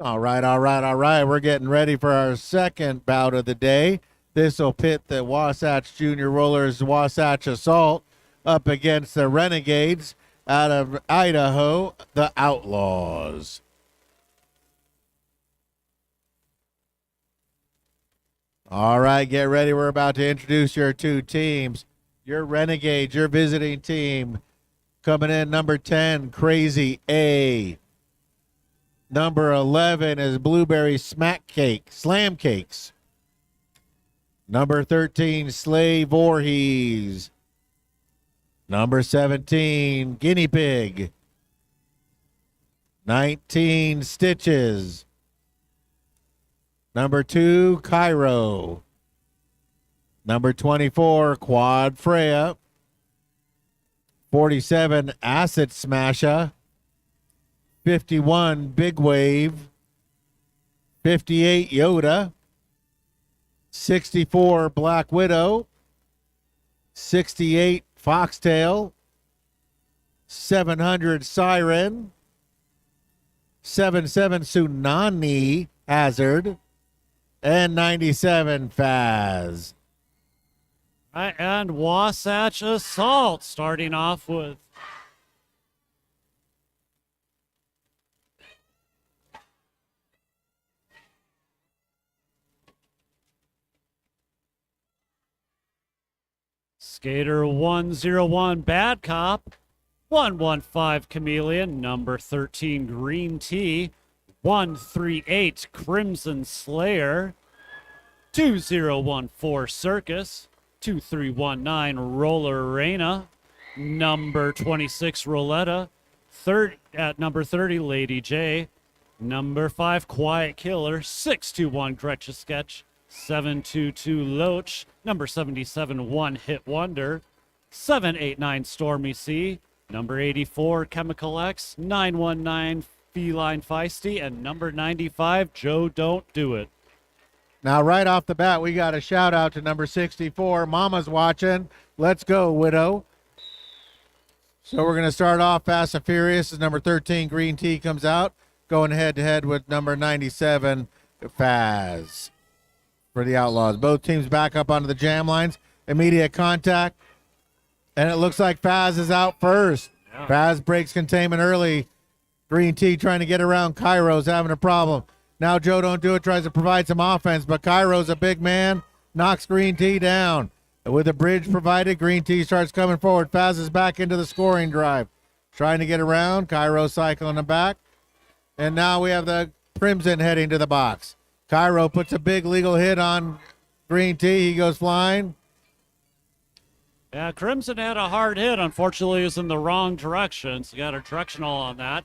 All right, all right, all right. We're getting ready for our second bout of the day. This will pit the Wasatch Junior Rollers Wasatch Assault up against the Renegades out of Idaho, the Outlaws. All right, get ready. We're about to introduce your two teams. Your Renegades, your visiting team, coming in number 10, Crazy A. Number 11 is Blueberry Slam Cakes. Number 13, Slave Voorhees. Number 17, Guinea Pig. 19, Stitches. Number 2, Cairo. Number 24, Quad Freya. 47, Acid Smasher. 51, Big Wave. 58, Yoda. 64, Black Widow. 68, Foxtail. 700, Siren. 77, Tsunami Hazard. And 97, Faz. Right, and Wasatch Assault starting off with Skater 101 Bad Cop, 115 Chameleon, number 13 Green Tea, 138 Crimson Slayer, 2014 Circus, 2319 Roller Reina, number 26 Roletta, at number 30 Lady J, number 5 Quiet Killer, 621 Gretchen Sketch, 722 Loach, number 77 One Hit Wonder, 789 Stormy Sea, number 84 Chemical X, 919 Feline Feisty, and number 95 Joe Don't Do It. Now, right off the bat, we got a shout out to number 64. Mama's watching. Let's go, Widow. So we're going to start off fast and furious as number 13, Green Tea, comes out, going head to head with number 97, Faz, for the Outlaws. Both teams back up onto the jam lines. Immediate contact. And it looks like Faz is out first. Yeah. Faz breaks containment early. Green Tea trying to get around. Cairo's having a problem. Now Joe Don't Do It tries to provide some offense, but Cairo's a big man, knocks Green Tea down. With a bridge provided, Green Tea starts coming forward. Faz is back into the scoring drive. Trying to get around. Cairo cycling him back. And now we have the Crimson heading to the box. Cairo puts a big legal hit on Green Tea. He goes flying. Yeah, Crimson had a hard hit. Unfortunately, it was in the wrong direction, so you got a directional on that.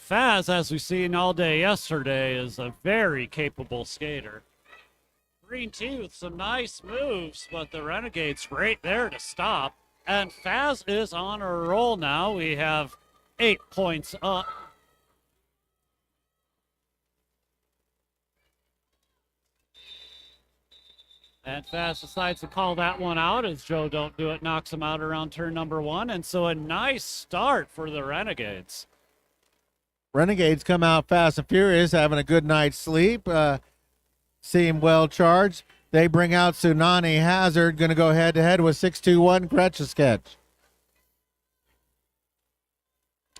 Faz, as we've seen all day yesterday, is a very capable skater. Green Tea with some nice moves, but the Renegades right there to stop. And Faz is on a roll now. We have 8 points up. And Faz decides to call that one out as Joe Don't Do It knocks him out around turn number 1. And so a nice start for the Renegades. Renegades come out fast and furious, having a good night's sleep. Seem well charged. They bring out Tsunami Hazard, going to go head to head with 621 Gretchen Sketch.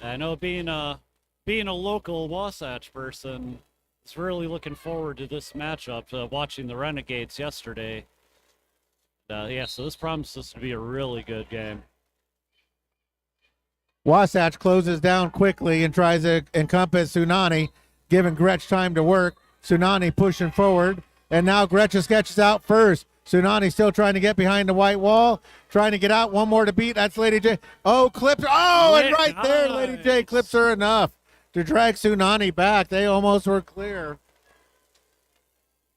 I know being a local Wasatch person, is really looking forward to this matchup. Watching the Renegades yesterday. Yeah, so this promises to be a really good game. Wasatch closes down quickly and tries to encompass Tsunami, giving Gretch time to work. Tsunami pushing forward, and now Gretchen Sketch is out first. Tsunami still trying to get behind the white wall, trying to get out. One more to beat. That's Lady J. Oh, clips. Oh, and right there, Lady J clips her enough to drag Tsunami back. They almost were clear.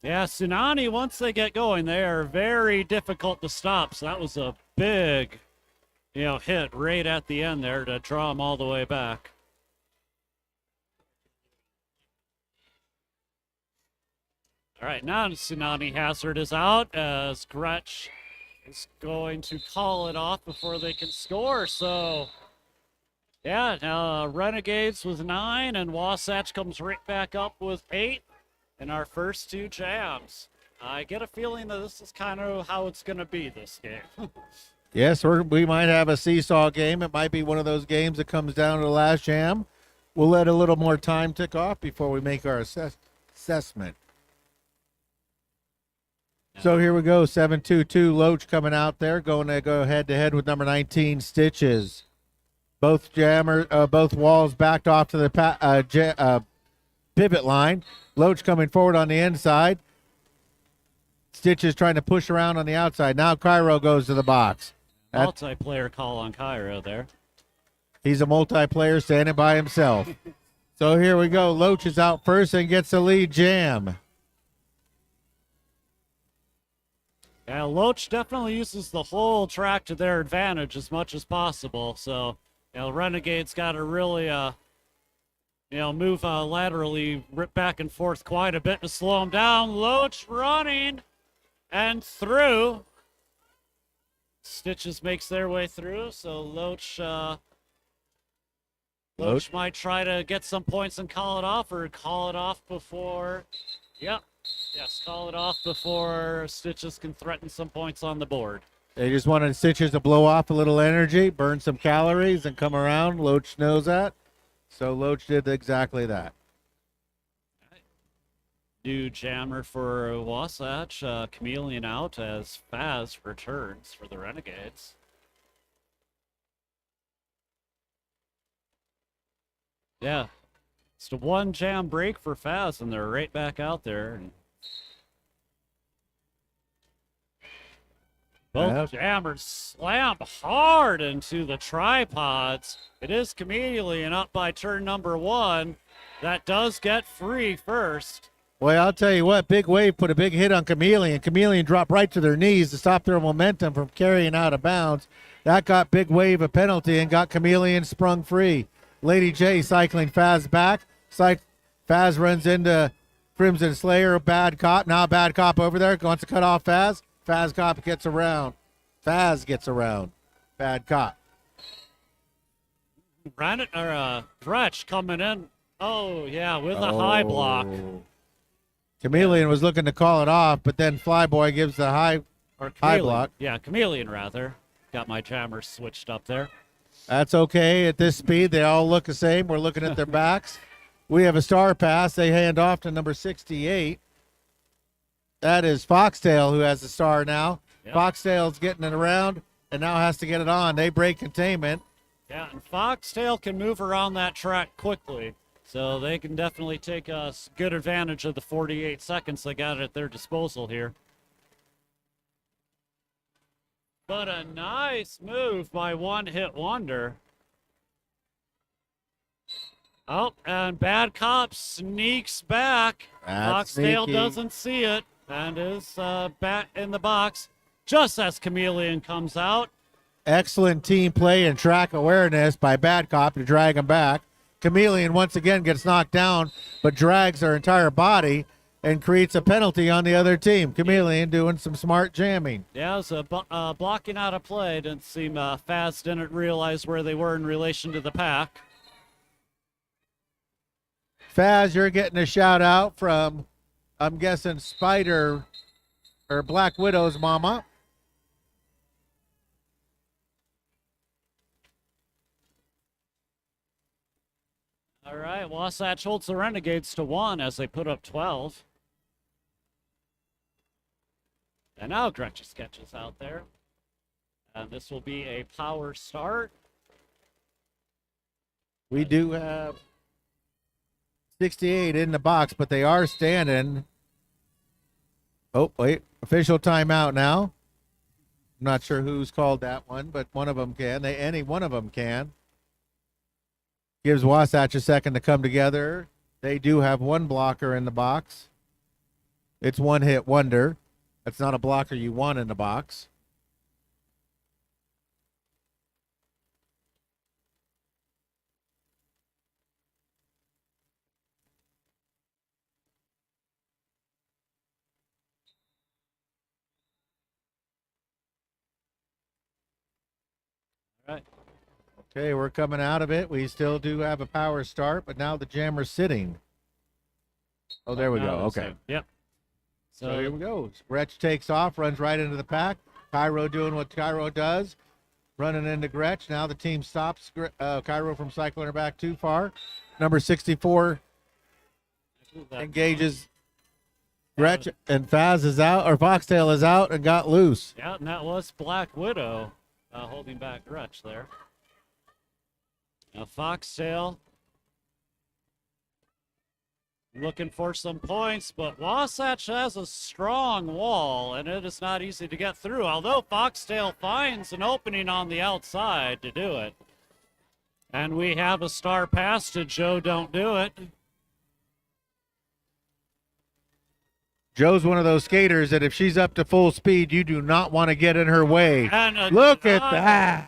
Yeah, Tsunami, once they get going, they are very difficult to stop. So that was a big, hit right at the end there to draw them all the way back. All right, now Tsunami Hazard is out as Gretch is going to call it off before they can score. So Yeah, now Renegades with 9, and Wasatch comes right back up with 8 in our first 2 jams. I get a feeling that this is kind of how it's going to be this game. Yes, we might have a seesaw game. It might be one of those games that comes down to the last jam. We'll let a little more time tick off before we make our assessment. So here we go, 7-2-2 Loach coming out there, going to go head to head with number 19 Stitches. Both both walls backed off to the pivot line. Loach coming forward on the inside. Stitches trying to push around on the outside. Now Cairo goes to the box. Multiplayer call on Cairo there. He's a multiplayer standing by himself. So here we go. Loach is out first and gets the lead jam. Yeah, Loach definitely uses the whole track to their advantage as much as possible. So, Renegade's got to really, move laterally, rip back and forth quite a bit to slow him down. Loach running and through. Stitches makes their way through, so Loach might try to get some points and call it off, or call it off before. Yep. Yes, call it off before Stitches can threaten some points on the board. They just wanted Stitches to blow off a little energy, burn some calories, and come around. Loach knows that. So Loach did exactly that. New jammer for Wasatch. Chameleon out as Faz returns for the Renegades. Yeah. It's a 1 jam break for Faz, and they're right back out there. Both jammers slam hard into the tripods. It is Chameleon up by turn number 1. That does get free first. Well, I'll tell you what, Big Wave put a big hit on Chameleon. Chameleon dropped right to their knees to stop their momentum from carrying out of bounds. That got Big Wave a penalty and got Chameleon sprung free. Lady J cycling Faz back. Faz runs into Crimson Slayer, Bad Cop. Now Bad Cop over there wants to cut off Faz. Faz Cop gets around. Faz gets around. Bad Cop. Dretch coming in. Oh, yeah, with a high block. Chameleon was looking to call it off, but then Flyboy gives the high block. Yeah, Chameleon, rather. Got my jammers switched up there. That's okay. At this speed, they all look the same. We're looking at their backs. We have a star pass. They hand off to number 68. That is Foxtail, who has the star now. Yep. Foxtail's getting it around and now has to get it on. They break containment. Yeah, and Foxtail can move around that track quickly. So they can definitely take a good advantage of the 48 seconds they got at their disposal here. But a nice move by One Hit Wonder. Oh, and Bad Cop sneaks back. Foxtail doesn't see it and is back in the box just as Chameleon comes out. Excellent team play and track awareness by Bad Cop to drag him back. Chameleon once again gets knocked down, but drags her entire body and creates a penalty on the other team. Chameleon doing some smart jamming. Yeah, it was blocking out of play. Didn't seem Faz didn't realize where they were in relation to the pack. Faz, you're getting a shout out from, I'm guessing, Spider or Black Widow's mama. All right, Wasatch holds the Renegades to 1 as they put up 12. And now Gretchen sketches out there. And this will be a power start. We do have 68 in the box, but they are standing. Oh, wait. Official timeout now. I'm not sure who's called that one, but one of them can. Any one of them can. Gives Wasatch a second to come together. They do have one blocker in the box. It's One Hit Wonder. That's not a blocker you want in the box. All right. Okay, we're coming out of it. We still do have a power start, but now the jammer's sitting. Oh, there we go. Okay. Yep. So here we go. Gretsch takes off, runs right into the pack. Cairo doing what Cairo does, running into Gretsch. Now the team stops Cairo from cycling her back too far. Number 64 engages Gretsch, and Faz is out, or Foxtail is out and got loose. Yeah, and that was Black Widow holding back Gretsch there. Now Foxtail looking for some points, but Wasatch has a strong wall, and it is not easy to get through, although Foxtail finds an opening on the outside to do it. And we have a star pass to Joe Don't Do It. Joe's one of those skaters that if she's up to full speed, you do not want to get in her way. And look at that.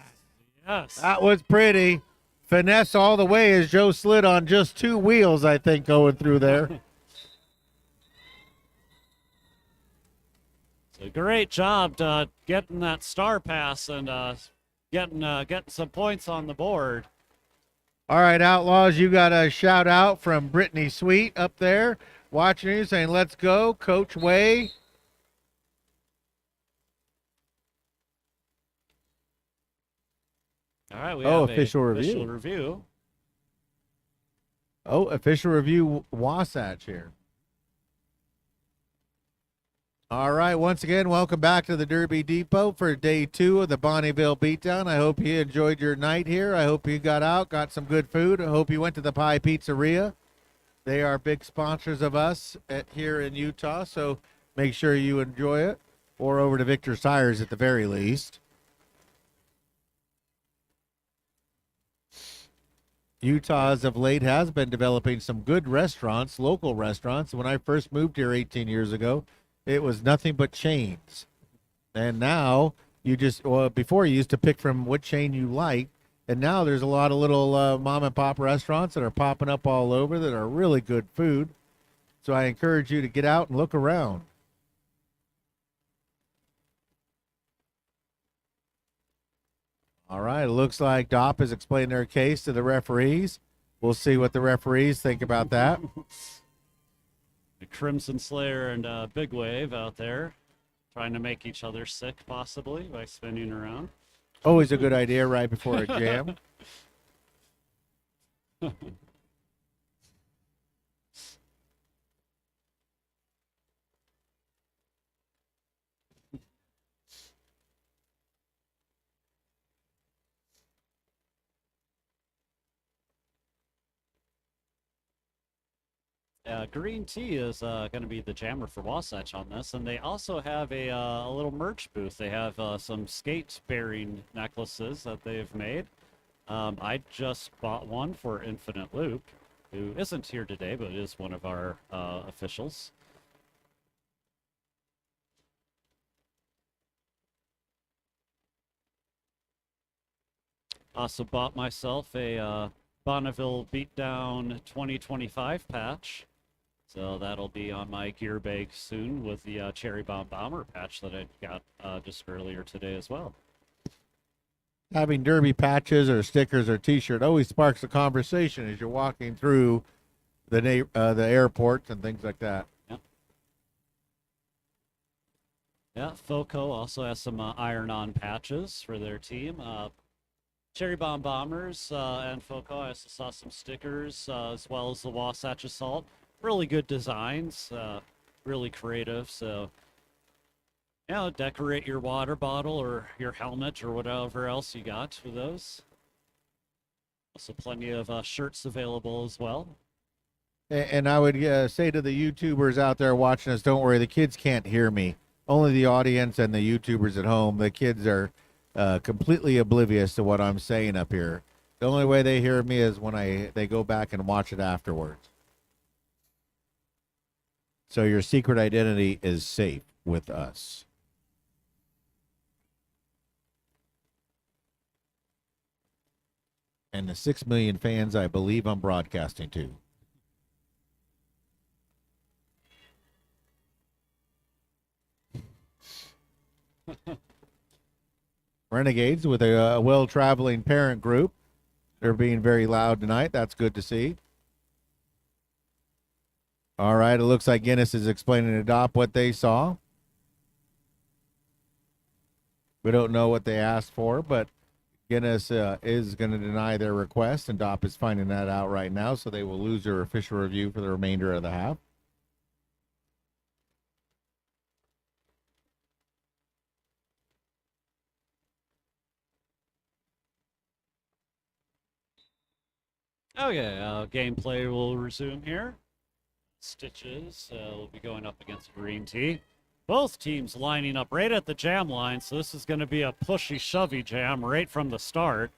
Yes. That was pretty. Finesse all the way as Joe slid on just 2 wheels, I think, going through there. So great job getting that star pass and getting some points on the board. All right, Outlaws, you got a shout out from Brittany Sweet up there watching you saying, let's go, Coach Way. All right, we have official review. Oh, official review Wasatch here. All right, once again, welcome back to the Derby Depot for day 2 of the Bonneville Beatdown. I hope you enjoyed your night here. I hope you got out, got some good food. I hope you went to the Pie Pizzeria. They are big sponsors of us here in Utah, so make sure you enjoy it, or over to Victor's Tires at the very least. Utah, as of late, has been developing some good restaurants, local restaurants. When I first moved here 18 years ago, it was nothing but chains. And now before you used to pick from what chain you like, and now there's a lot of little mom and pop restaurants that are popping up all over that are really good food. So I encourage you to get out and look around. All right, it looks like DOP has explained their case to the referees. We'll see what the referees think about that. The Crimson Slayer and Big Wave out there trying to make each other sick, possibly, by spinning around. Always a good idea right before a jam. Green Tea is going to be the jammer for Wasatch on this, and they also have a little merch booth. They have some skate-bearing necklaces that they've made. I just bought one for Infinite Loop, who isn't here today, but is one of our officials. Also bought myself a Bonneville Beatdown 2025 patch. So that'll be on my gear bag soon with the Cherry Bomb Bomber patch that I got just earlier today as well. Having derby patches or stickers or T-shirt always sparks a conversation as you're walking through the airports and things like that. Yeah. Yeah, FOCO also has some iron-on patches for their team. Cherry Bomb Bombers and FOCO, I also saw some stickers as well as the Wasatch Assault. Really good designs, really creative. So, decorate your water bottle or your helmet or whatever else you got with those. Also, plenty of shirts available as well. And I would say to the YouTubers out there watching us, don't worry, the kids can't hear me. Only the audience and the YouTubers at home. The kids are completely oblivious to what I'm saying up here. The only way they hear me is when they go back and watch it afterwards. So your secret identity is safe with us. And the 6 million fans I believe I'm broadcasting to. Renegades with a well-traveling parent group They're being very loud tonight. That's good to see. All right, it looks like Guinness is explaining to Dop what they saw. We don't know what they asked for, but Guinness is going to deny their request, and Dop is finding that out right now, so they will lose their official review for the remainder of the half. Okay, gameplay will resume here. Stitches will be going up against Green Tea. Both teams lining up right at the jam line, so this is going to be a pushy, shovey jam right from the start.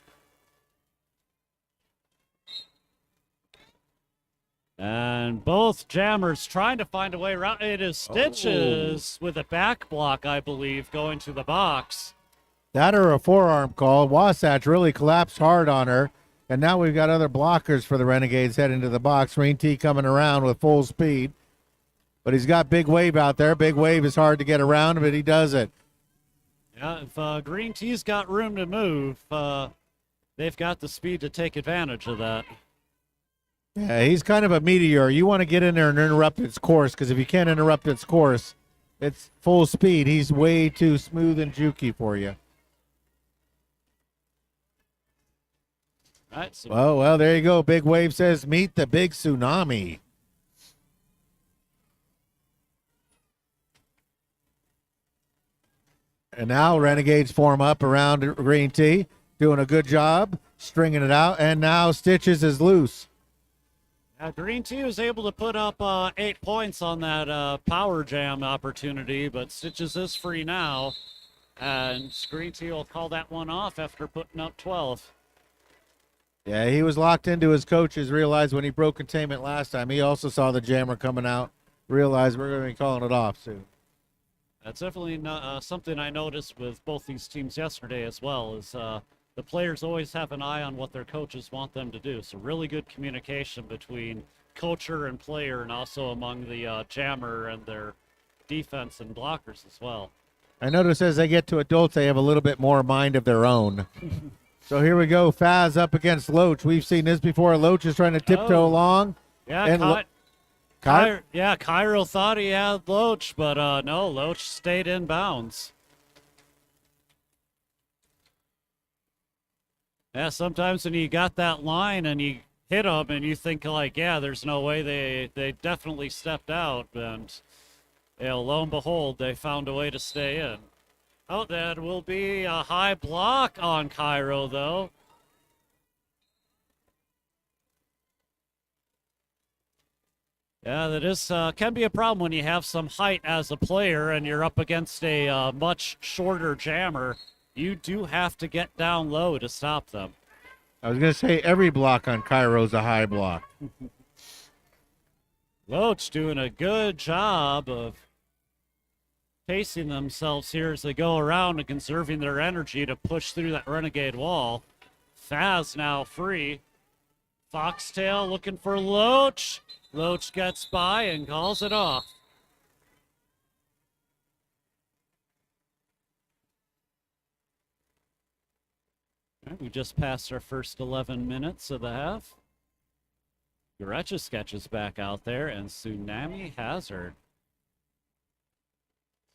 And both jammers trying to find a way around. It is Stitches with a back block, I believe, going to the box. That or a forearm call. Wasatch really collapsed hard on her. And now we've got other blockers for the Renegades heading to the box. Green Tea coming around with full speed. But he's got Big Wave out there. Big Wave is hard to get around, but he does it. Yeah, if Green Tea's got room to move, they've got the speed to take advantage of that. Yeah, he's kind of a meteor. You want to get in there and interrupt its course, because if you can't interrupt its course, it's full speed. He's way too smooth and jukey for you. All right, so Well, there you go. Big Wave says, meet the big tsunami. And now Renegades form up around Green Tea, doing a good job, stringing it out, and now Stitches is loose. Green Tea was able to put up 8 points on that power jam opportunity, but Stitches is free now, and Green Tea will call that one off after putting up 12. Yeah, he was locked into his coaches, realized when he broke containment last time. He also saw the jammer coming out, realized we're going to be calling it off soon. That's definitely something I noticed with both these teams yesterday as well, is the players always have an eye on what their coaches want them to do. So really good communication between coacher and player, and also among the jammer and their defense and blockers as well. I notice as they get to adults, they have a little bit more mind of their own. So here we go, Faz up against Loach. We've seen this before. Loach is trying to tiptoe along. Yeah, And Cairo thought he had Loach, but no, Loach stayed in bounds. Yeah, sometimes when you got that line and you hit them and you think like, yeah, there's no way they definitely stepped out, and lo and behold, they found a way to stay in. Oh, that will be a high block on Cairo, though. Yeah, that is can be a problem when you have some height as a player and you're up against a much shorter jammer. You do have to get down low to stop them. I was going to say every block on Cairo's a high block. Loach doing a good job of pacing themselves here as they go around and conserving their energy to push through that Renegade wall. Faz now free. Foxtail looking for Loach. Loach gets by and calls it off. We just passed our first 11 minutes of the half. Gretcha Sketch is back out there, and Tsunami Hazard.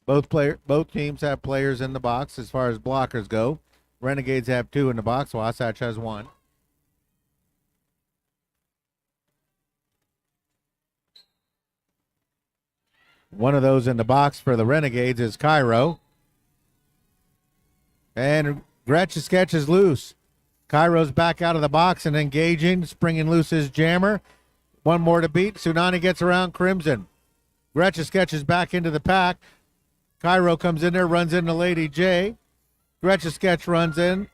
Both teams have players in the box as far as blockers go. Renegades have 2 in the box. Wasatch has 1. One of those in the box for the Renegades is Cairo. And Gretchen Sketch is loose. Cairo's back out of the box and engaging, springing loose his jammer. One more to beat. Tsunami gets around Crimson. Gretchen Sketch is back into the pack. Cairo comes in there, runs into Lady J. Gretchen Sketch runs in.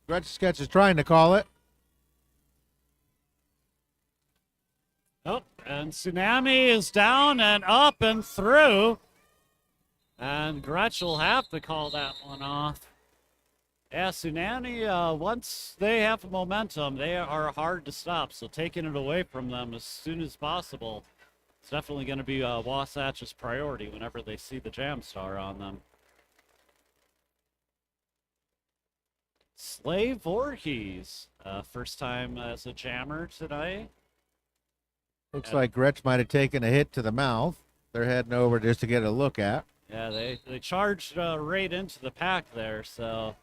Gretchen Sketch is trying to call it. Oh, and Tsunami is down and up and through. And Gretsch will have to call that one off. Yeah, Tsunami, once they have momentum, they are hard to stop. So taking it away from them as soon as possible, it's definitely going to be Wasatch's priority whenever they see the Jam Star on them. Slave Voorhees, first time as a jammer tonight. Looks like Gretsch might have taken a hit to the mouth. They're heading over just to get a look at. Yeah, they charged right into the pack there, so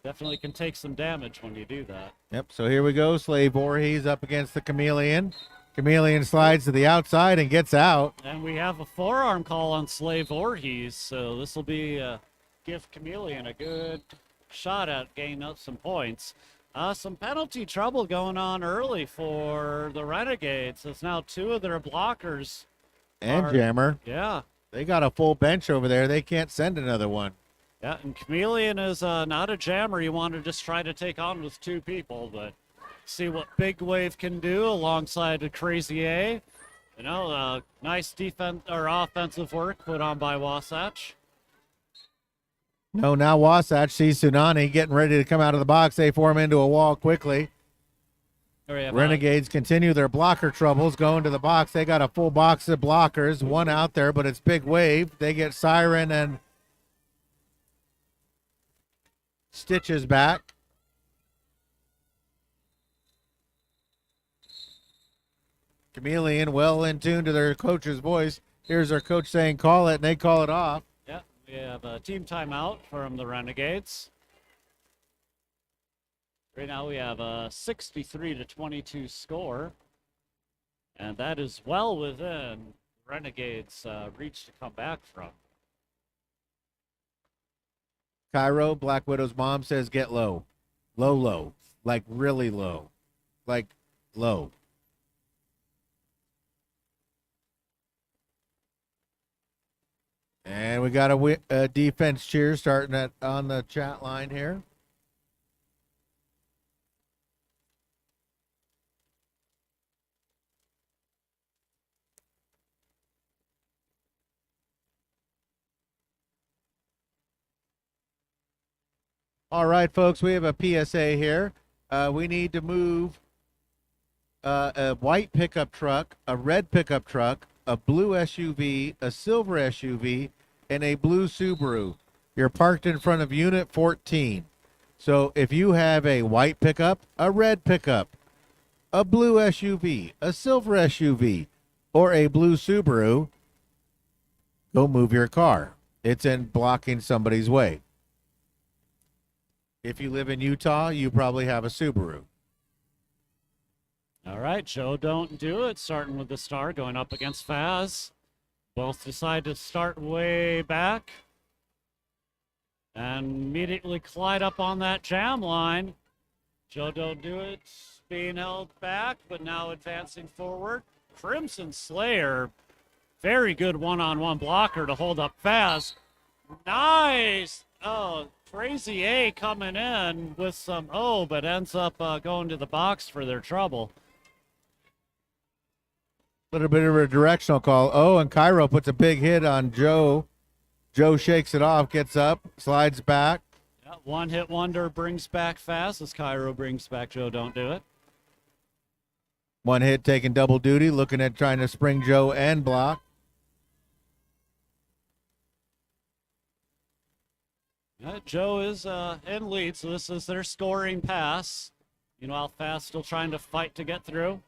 definitely can take some damage when you do that. Yep, so here we go. Slave Voorhees up against the Chameleon. Chameleon slides to the outside and gets out. And we have a forearm call on Slave Voorhees, so this will be give Chameleon a good shot at gaining up some points. Some penalty trouble going on early for the Renegades. It's now 2 of their blockers. And Jammer. Yeah. They got a full bench over there. They can't send another one. Yeah, and Chameleon is not a jammer you want to just try to take on with 2 people, but see what Big Wave can do alongside a Crazy A. You know, nice defense or offensive work put on by Wasatch. No, now Wasatch sees Tsunami getting ready to come out of the box. They form into a wall quickly. Renegades continue their blocker troubles, going to the box. They got a full box of blockers, one out there, but it's Big Wave. They get Siren and Stitches back. Chameleon well in tune to their coach's voice. Here's their coach saying call it, and they call it off. Yeah, we have a team timeout from the Renegades. Right now we have a 63-22 score, and that is well within Renegades' reach to come back from. Cairo, Black Widow's mom, says get low. Low, low. Like really low. Like low. And we got a defense cheer starting on the chat line here. All right, folks, we have a PSA here. We need to move a white pickup truck, a red pickup truck, a blue SUV, a silver SUV, and a blue Subaru. You're parked in front of Unit 14. So if you have a white pickup, a red pickup, a blue SUV, a silver SUV, or a blue Subaru, go move your car. It's in blocking somebody's way. If you live in Utah, you probably have a Subaru. All right, Joe Don't Do It, starting with the star, going up against Faz. Both decide to start way back and immediately collide up on that jam line. Joe Don't Do It being held back, but now advancing forward. Crimson Slayer, very good one-on-one blocker to hold up Faz. Nice! Oh, Crazy A coming in with some but ends up going to the box for their trouble. Little bit of a directional call. Oh, and Cairo puts a big hit on Joe. Joe shakes it off, gets up, slides back. Yeah, one hit wonder brings back Fast as Cairo brings back Joe Don't Do It. One hit taking double duty, looking at trying to spring Joe and block. Joe is in lead, so this is their scoring pass. You know, how Fast still trying to fight to get through.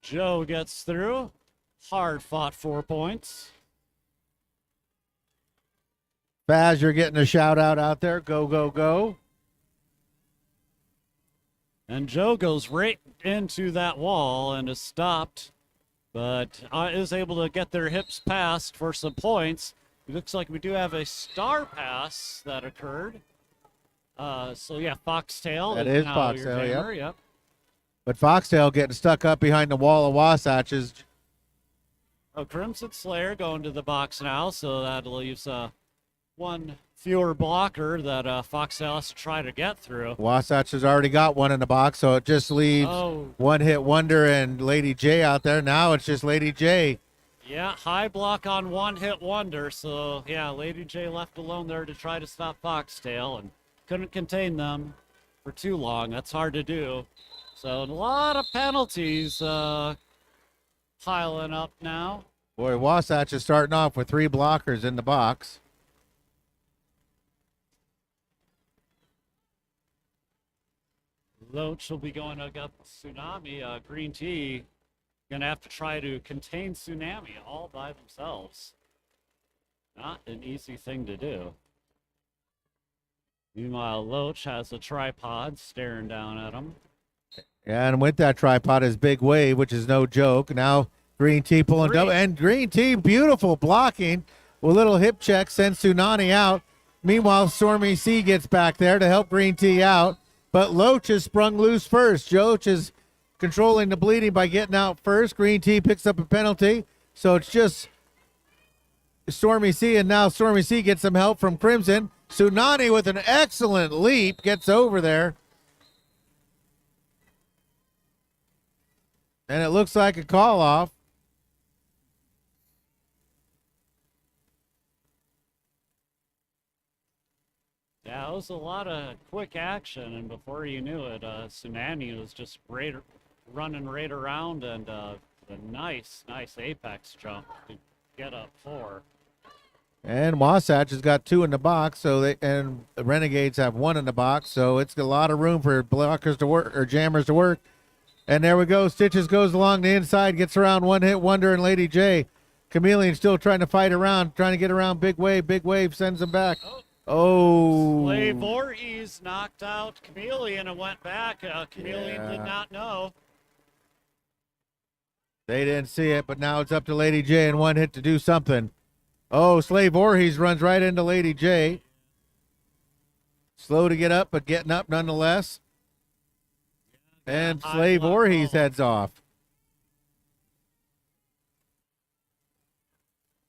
Joe gets through. Hard fought 4 points. Faz, you're getting a shout out there. Go, go, go. And Joe goes right into that wall and is stopped, but is able to get their hips past for some points. It looks like we do have a star pass that occurred. So yeah, Foxtail. That is now Foxtail, your jammer, yep. But Foxtail getting stuck up behind the wall of Wasatch's. Oh, Crimson Slayer going to the box now, so that leaves one fewer blocker that Foxtail has to try to get through. Wasatch has already got one in the box, so it just leaves One Hit Wonder and Lady J out there. Now it's just Lady J. Yeah, high block on One Hit Wonder, so yeah, Lady J left alone there to try to stop Foxtail and couldn't contain them for too long. That's hard to do. So a lot of penalties piling up now. Boy, Wasatch is starting off with 3 blockers in the box. Loach will be going against Tsunami. Green Tea going to have to try to contain Tsunami all by themselves. Not an easy thing to do. Meanwhile, Loach has a tripod staring down at him. Yeah, and with that tripod is Big Wave, which is no joke. Now Green Tea pulling double, and Green Tea, beautiful blocking with a little hip check, sends Tsunami out. Meanwhile, Stormy C gets back there to help Green Tea out, but Loach has sprung loose first. Loach is controlling the bleeding by getting out first. Green Tea picks up a penalty, so it's just Stormy C, and now Stormy C gets some help from Crimson. Tsunami with an excellent leap gets over there. And it looks like a call off. Yeah, it was a lot of quick action, and before you knew it, Tsunami was just running right around, and a nice apex jump to get up 4. And Wasatch has got 2 in the box, and the Renegades have 1 in the box, so it's a lot of room for blockers to work, or jammers to work. And there we go. Stitches goes along the inside, gets around One Hit Wonder and Lady J. Chameleon still trying to fight around, trying to get around Big Wave. Big Wave sends him back. Oh. Slave Voorhees knocked out Chameleon and went back. Chameleon did not know. They didn't see it, but now it's up to Lady J and One Hit to do something. Oh, Slave Voorhees runs right into Lady J. Slow to get up, but getting up nonetheless. And Slave Voorhees heads off.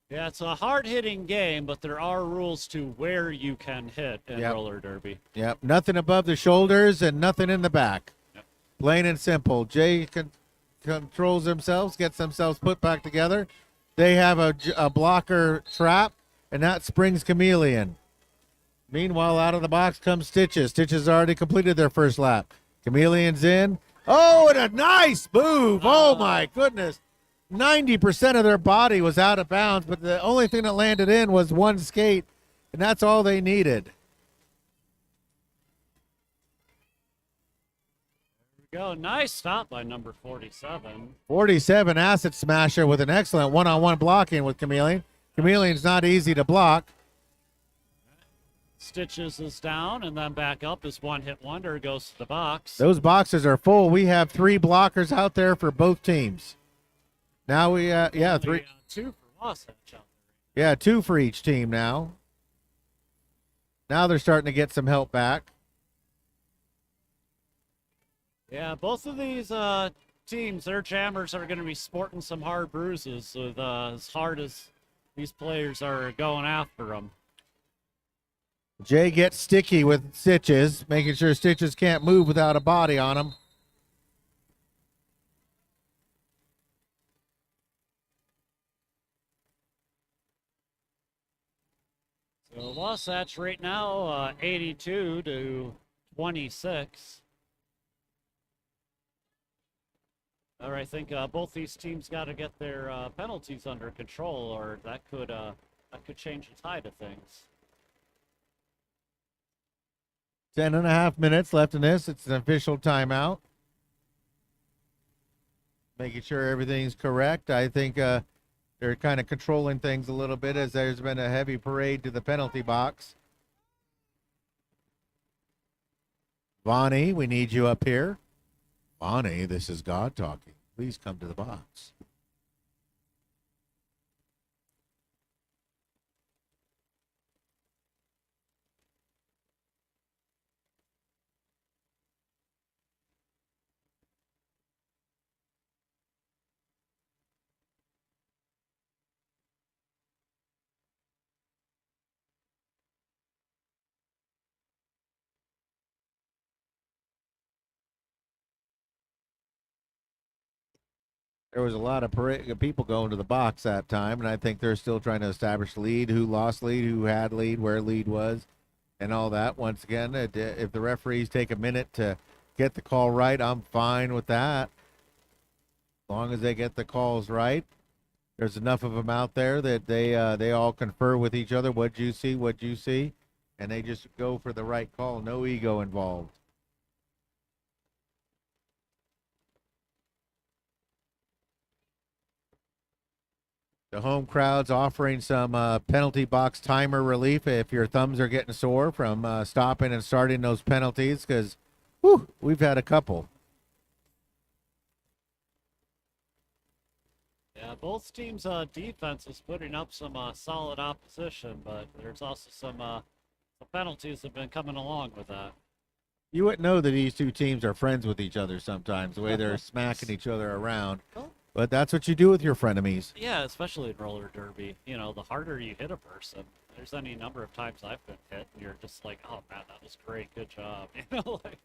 Yeah, it's a hard-hitting game, but there are rules to where you can hit in roller derby. Yep, nothing above the shoulders and nothing in the back. Yep. Plain and simple. Jay controls themselves, gets themselves put back together. They have a blocker trap, and that springs Chameleon. Meanwhile, out of the box comes Stitches. Stitches already completed their first lap. Chameleon's in. Oh, and a nice move. Oh, my goodness. 90% of their body was out of bounds, but the only thing that landed in was one skate, and that's all they needed. There we go. Nice stop by number 47. 47, Acid Smasher with an excellent one-on-one blocking with Chameleon. Chameleon's not easy to block. Stitches is down, and then back up as One Hit Wonder goes to the box. Those boxes are full. We have 3 blockers out there for both teams. Now we, 3. 2 for Wasatch out there. Yeah, 2 for each team now. Now they're starting to get some help back. Yeah, both of these teams, their jammers are going to be sporting some hard bruises with as hard as these players are going after them. Jay gets sticky with Stitches, making sure Stitches can't move without a body on him. So Wasatch right now, 82 to 26. All right, I think both these teams got to get their penalties under control, or that could change the tide of things. 10.5 minutes left in this. It's an official timeout. Making sure everything's correct. I think they're kind of controlling things a little bit as there's been a heavy parade to the penalty box. Bonnie, we need you up here. Bonnie, this is God talking. Please come to the box. There was a lot of people going to the box that time, and I think they're still trying to establish lead, who lost lead, who had lead, where lead was, and all that. Once again, if the referees take a minute to get the call right, I'm fine with that. As long as they get the calls right. There's enough of them out there that they all confer with each other. What'd you see? What'd you see? And they just go for the right call. No ego involved. The home crowd's offering some penalty box timer relief if your thumbs are getting sore from stopping and starting those penalties, because we've had a couple. Yeah, both teams' defense is putting up some solid opposition, but there's also some penalties have been coming along with that. You wouldn't know that these two teams are friends with each other sometimes, the way they're smacking each other around. Well, But that's what you do with your frenemies. yeah, especially in roller derby. You know, the harder you hit a person, there's any number of times I've been hit, and you're just like, oh man, that was great, good job. You know, like.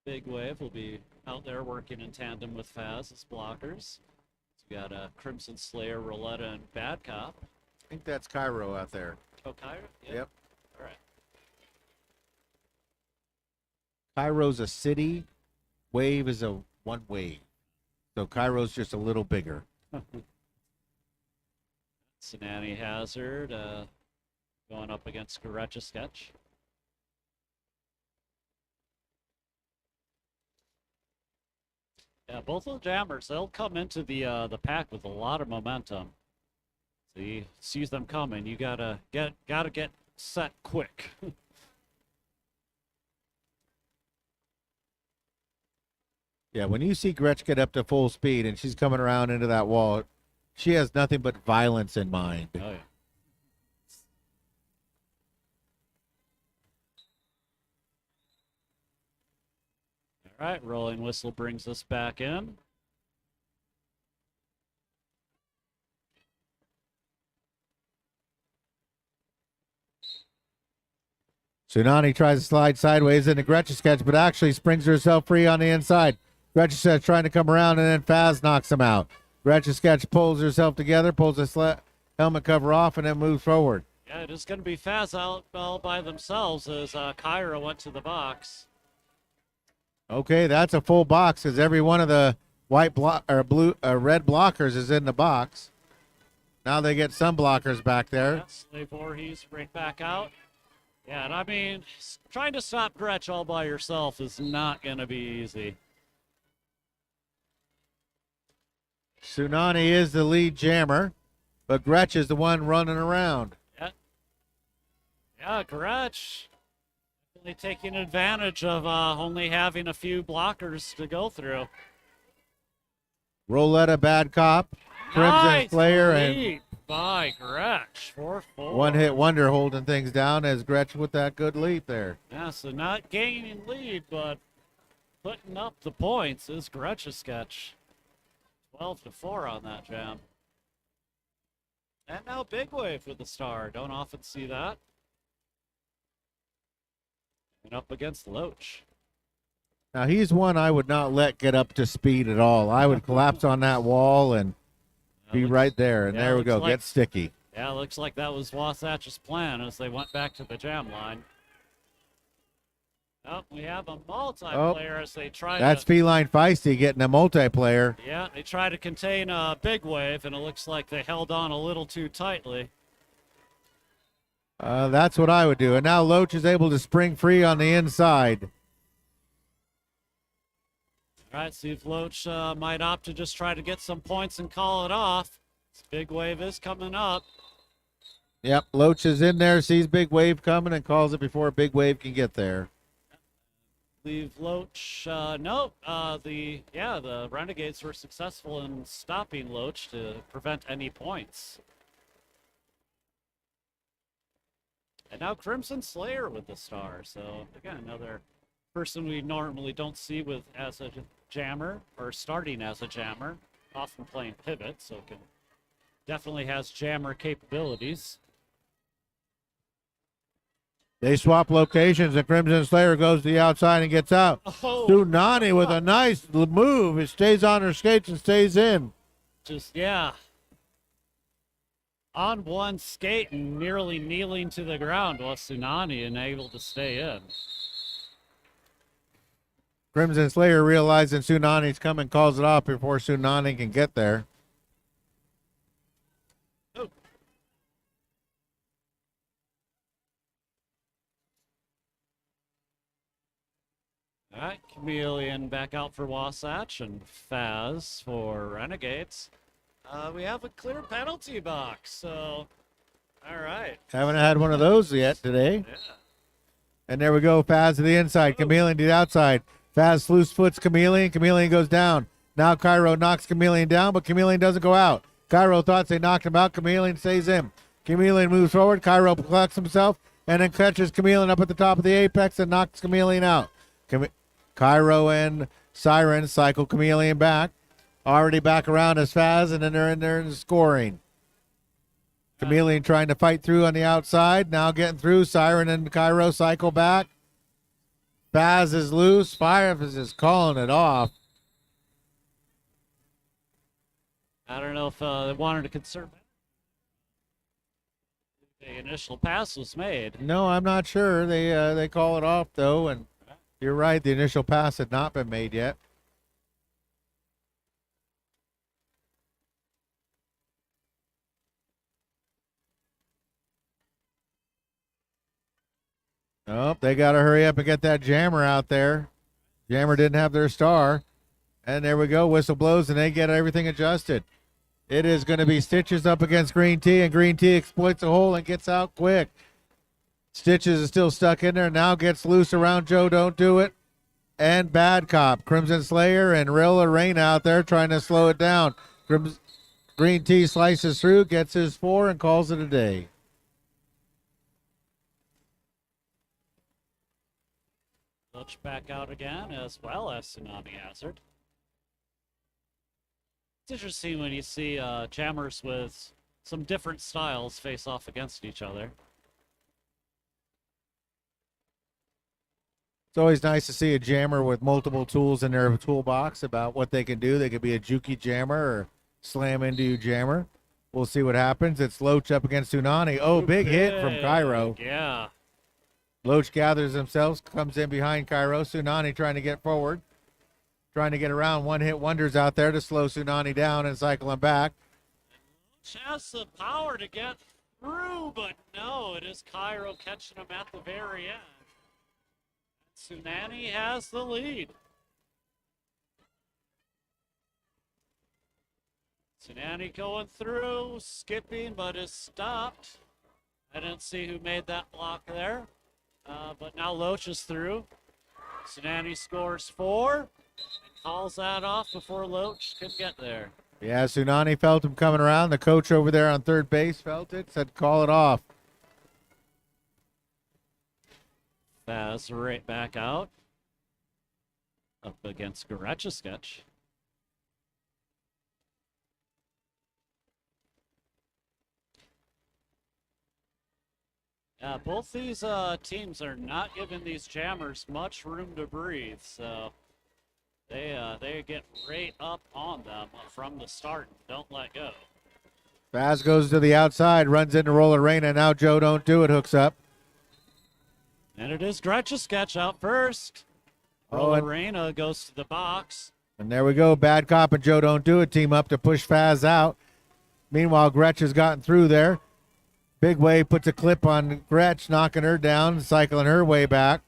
Big Wave will be out there working in tandem with Faz as blockers. So we got Crimson Slayer, Roletta, and Bad Cop. I think that's Cairo out there. Oh, Kyra? Yeah. Yep. All right. Cairo's a city. Wave is a one wave. So Cairo's just a little bigger. Sinani Hazard going up against Garecha Sketch. Yeah, both of the jammers, they'll come into the pack with a lot of momentum. So you sees them coming, you gotta get set quick. Yeah, when you see Gretsch get up to full speed and she's coming around into that wall, she has nothing but violence in mind. Oh yeah. All right, rolling whistle brings us back in. Tsunami tries to slide sideways into Gretsch Sketch, but actually springs herself free on the inside. Gretsch Sketch trying to come around, and then Faz knocks him out. Gretsch Sketch pulls herself together, pulls the helmet cover off, and then moves forward. Yeah, it is going to be Faz out all by themselves as Kyra went to the box. Okay, that's a full box because every one of the red blockers is in the box. Now they get some blockers back there. Yeah, Slave Voorhees right back out. Yeah, and I mean, trying to stop Gretsch all by yourself is not going to be easy. Tsunami is the lead jammer, but Gretsch is the one running around. Yeah, Gretsch really taking advantage of only having a few blockers to go through. Roletta, Bad Cop, Crimson Nice Slayer, lead by Gretsch, 4-4. one hit wonder holding things down as Gretsch with that good lead there. Yeah, so not gaining lead, but putting up the points is Gretsch Sketch. 12-4 on that jam. And now Big Wave with the star. Don't often see that. And up against Loach. Now he's one I would not let get up to speed at all. I would collapse on that wall and be right there. And there we go, get sticky. Yeah, looks like that was Wasatch's plan as they went back to the jam line. Oh, we have a multiplayer as they try That's Feline Feisty getting a multiplayer. Yeah, they try to contain a Big Wave, and it looks like they held on a little too tightly. That's what I would do. And now Loach is able to spring free on the inside. All right, see if Loach might opt to just try to get some points and call it off. This Big Wave is coming up. Yep, Loach is in there, sees Big Wave coming, and calls it before Big Wave can get there. Leave Loach. Nope. The Renegades were successful in stopping Loach to prevent any points. And now Crimson Slayer with the star. So again, another person we normally don't see with as a jammer or starting as a jammer, often playing pivot, so definitely has jammer capabilities. They swap locations, and Crimson Slayer goes to the outside and gets out. Oh, Tsunami with a nice move. It stays on her skates and stays in. just, yeah. On one skate and nearly kneeling to the ground was Tsunami and able to stay in. Crimson Slayer realizing Tsunami's coming, calls it off before Tsunami can get there. All right, Chameleon back out for Wasatch and Faz for Renegades. We have a clear penalty box, so all right. Haven't had one of those yet today. Yeah. And there we go. Faz to the inside. Chameleon to the outside. Faz loose foots Chameleon. Chameleon goes down. Now Cairo knocks Chameleon down, but Chameleon doesn't go out. Cairo thought they knocked him out. Chameleon stays in. Chameleon moves forward. Cairo collects himself and then catches Chameleon up at the top of the apex and knocks Chameleon out. Cairo and Siren cycle Chameleon back. Already back around as Faz, and then they're in there and scoring. Chameleon trying to fight through on the outside. Now getting through. Siren and Cairo cycle back. Faz is loose. Fire is calling it off. I don't know if they wanted to conserve it. The initial pass was made. No, I'm not sure. They call it off, though, and you're right. The initial pass had not been made yet. Oh, they got to hurry up and get that jammer out there. Jammer didn't have their star. And there we go. Whistle blows, and they get everything adjusted. It is going to be Stitches up against Green Tea, and Green Tea exploits a hole and gets out quick. Stitches is still stuck in there. Now gets loose around Joe. Don't do it. And Bad Cop. Crimson Slayer and Real Rain out there trying to slow it down. Green Tea slices through, gets his 4, and calls it a day. Looks back out again, as well as Tsunami Hazard. It's interesting when you see jammers with some different styles face off against each other. It's always nice to see a jammer with multiple tools in their toolbox about what they can do. They could be a jukey jammer or slam into you jammer. We'll see what happens. It's Loach up against Tsunami. Oh, big hit from Cairo. Yeah. Loach gathers himself, comes in behind Cairo. Tsunami trying to get forward. Trying to get around. One-hit wonders out there to slow Tsunami down and cycle him back. Has the power to get through, but no, it is Cairo catching him at the very end. Tsunami has the lead. Tsunami going through, skipping, but is stopped. I didn't see who made that block there, but now Loach is through. Tsunami scores 4 and calls that off before Loach could get there. Yeah, Tsunami felt him coming around. The coach over there on third base felt it, said call it off. Faz right back out. Up against Sketch. Yeah, both these teams are not giving these jammers much room to breathe, so they get right up on them from the start and don't let go. Faz goes to the outside, runs into Roller Rain, and now Joe Don't Do It hooks up. And it is Sketch out first. Rollerena goes to the box. And there we go. Bad Cop and Joe Don't Do It team up to push Faz out. Meanwhile, Gretsch has gotten through there. Big Way puts a clip on Gretsch, knocking her down, cycling her way back.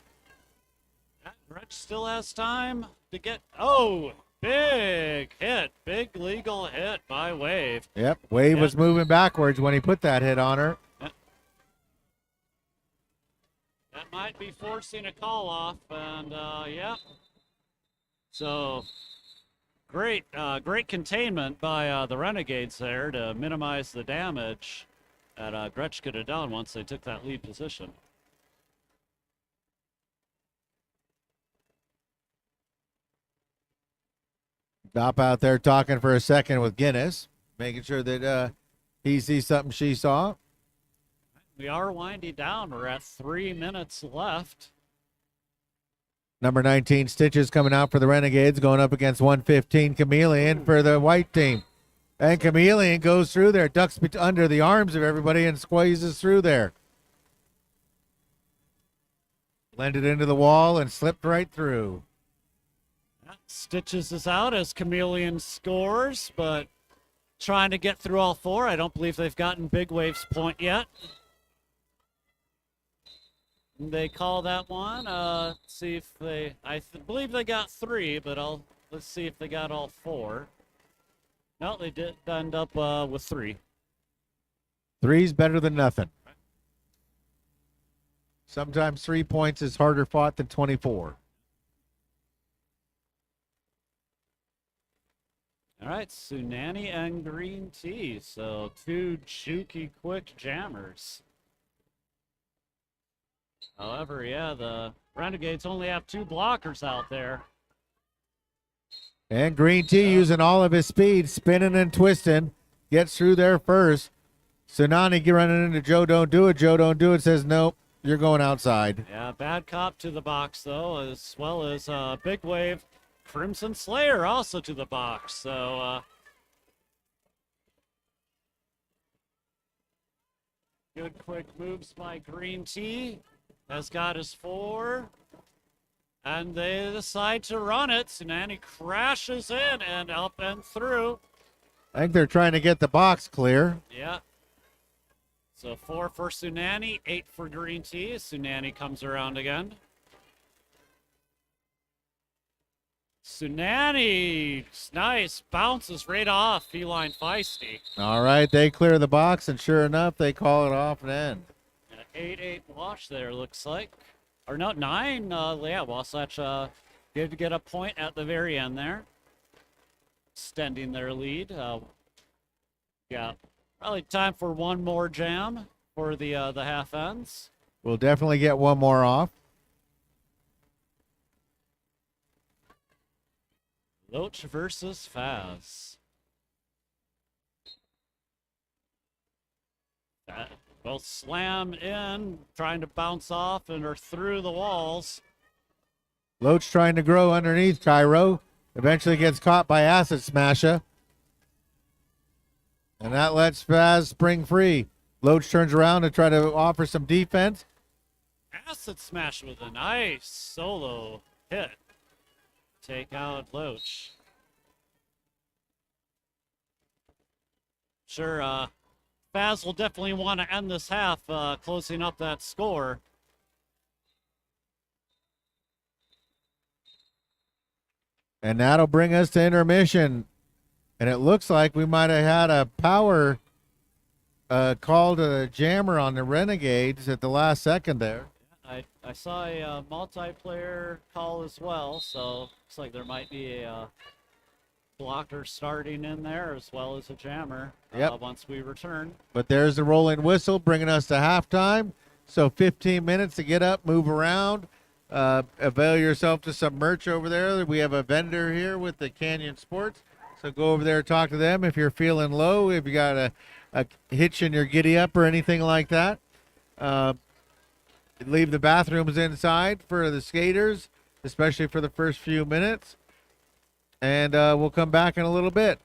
Gretsch still has time to get... Oh, big hit. Big legal hit by Wave. Yep, Wave was moving backwards when he put that hit on her. That might be forcing a call off, and yeah. So great containment by the Renegades there to minimize the damage that Gretsch could have done once they took that lead position. Dop out there talking for a second with Guinness, making sure that he sees something she saw. We are winding down. We're at 3 minutes left. Number 19, Stitches coming out for the Renegades, going up against 115, Chameleon for the white team. And Chameleon goes through there, ducks under the arms of everybody and squeezes through there. Blended into the wall and slipped right through. Stitches is out as Chameleon scores, but trying to get through all 4. I don't believe they've gotten Big Wave's point yet. They call that one. See if they. Believe they got 3, but let's see if they got all 4. No, they did end up with 3. 3's better than nothing. Sometimes 3 points is harder fought than 24. All right, Tsunami and Green Tea. So 2 jukey quick jammers. However, yeah, the Renegades only have 2 blockers out there. And Green Tea using all of his speed, spinning and twisting, gets through there first. Tsunami running into Joe Don't Do It. Joe Don't Do It says, nope, you're going outside. Yeah, bad cop to the box, though, as well as Big Wave Crimson Slayer also to the box. So good quick moves by Green Tea. Has got his 4. And they decide to run it. Tsunami crashes in and up and through. I think they're trying to get the box clear. Yeah. So 4 for Tsunami, 8 for Green Tea. Tsunami comes around again. Tsunami, nice, bounces right off Feline Feisty. All right, they clear the box, and sure enough, they call it off and end. 8-8 wash there, looks like. Or no, 9. Yeah, Wasatch did get a point at the very end there, extending their lead. Yeah, probably time for one more jam for the half ends. We'll definitely get one more off. Loach versus Faz. Both slam in, trying to bounce off and are through the walls. Loach trying to grow underneath Cairo. Eventually gets caught by Acid Smasher. And that lets Faz spring free. Loach turns around to try to offer some defense. Acid Smash with a nice solo hit. Take out Loach. Sure, Faz will definitely want to end this half, closing up that score. And that'll bring us to intermission. And it looks like we might have had a power call to the jammer on the Renegades at the last second there. I saw a multiplayer call as well, so looks like there might be a blocker starting in there as well as a jammer once we return. But there's the rolling whistle bringing us to halftime. So 15 minutes to get up, move around, avail yourself to some merch over there. We have a vendor here with the Canyon Sports. So go over there, talk to them if you're feeling low, if you got a hitch in your giddy up or anything like that. Leave the bathrooms inside for the skaters, especially for the first few minutes. And we'll come back in a little bit.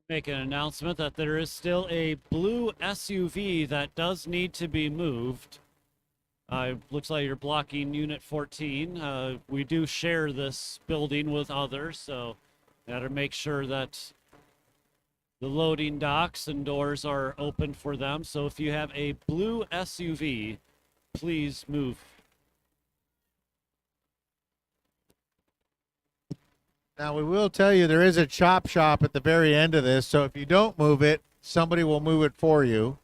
Make an announcement that there is still a blue SUV that does need to be moved. Looks like you're blocking Unit 14. We do share this building with others, so got to make sure that the loading docks and doors are open for them. So if you have a blue SUV, please move. Now, we will tell you there is a chop shop at the very end of this, so if you don't move it, somebody will move it for you.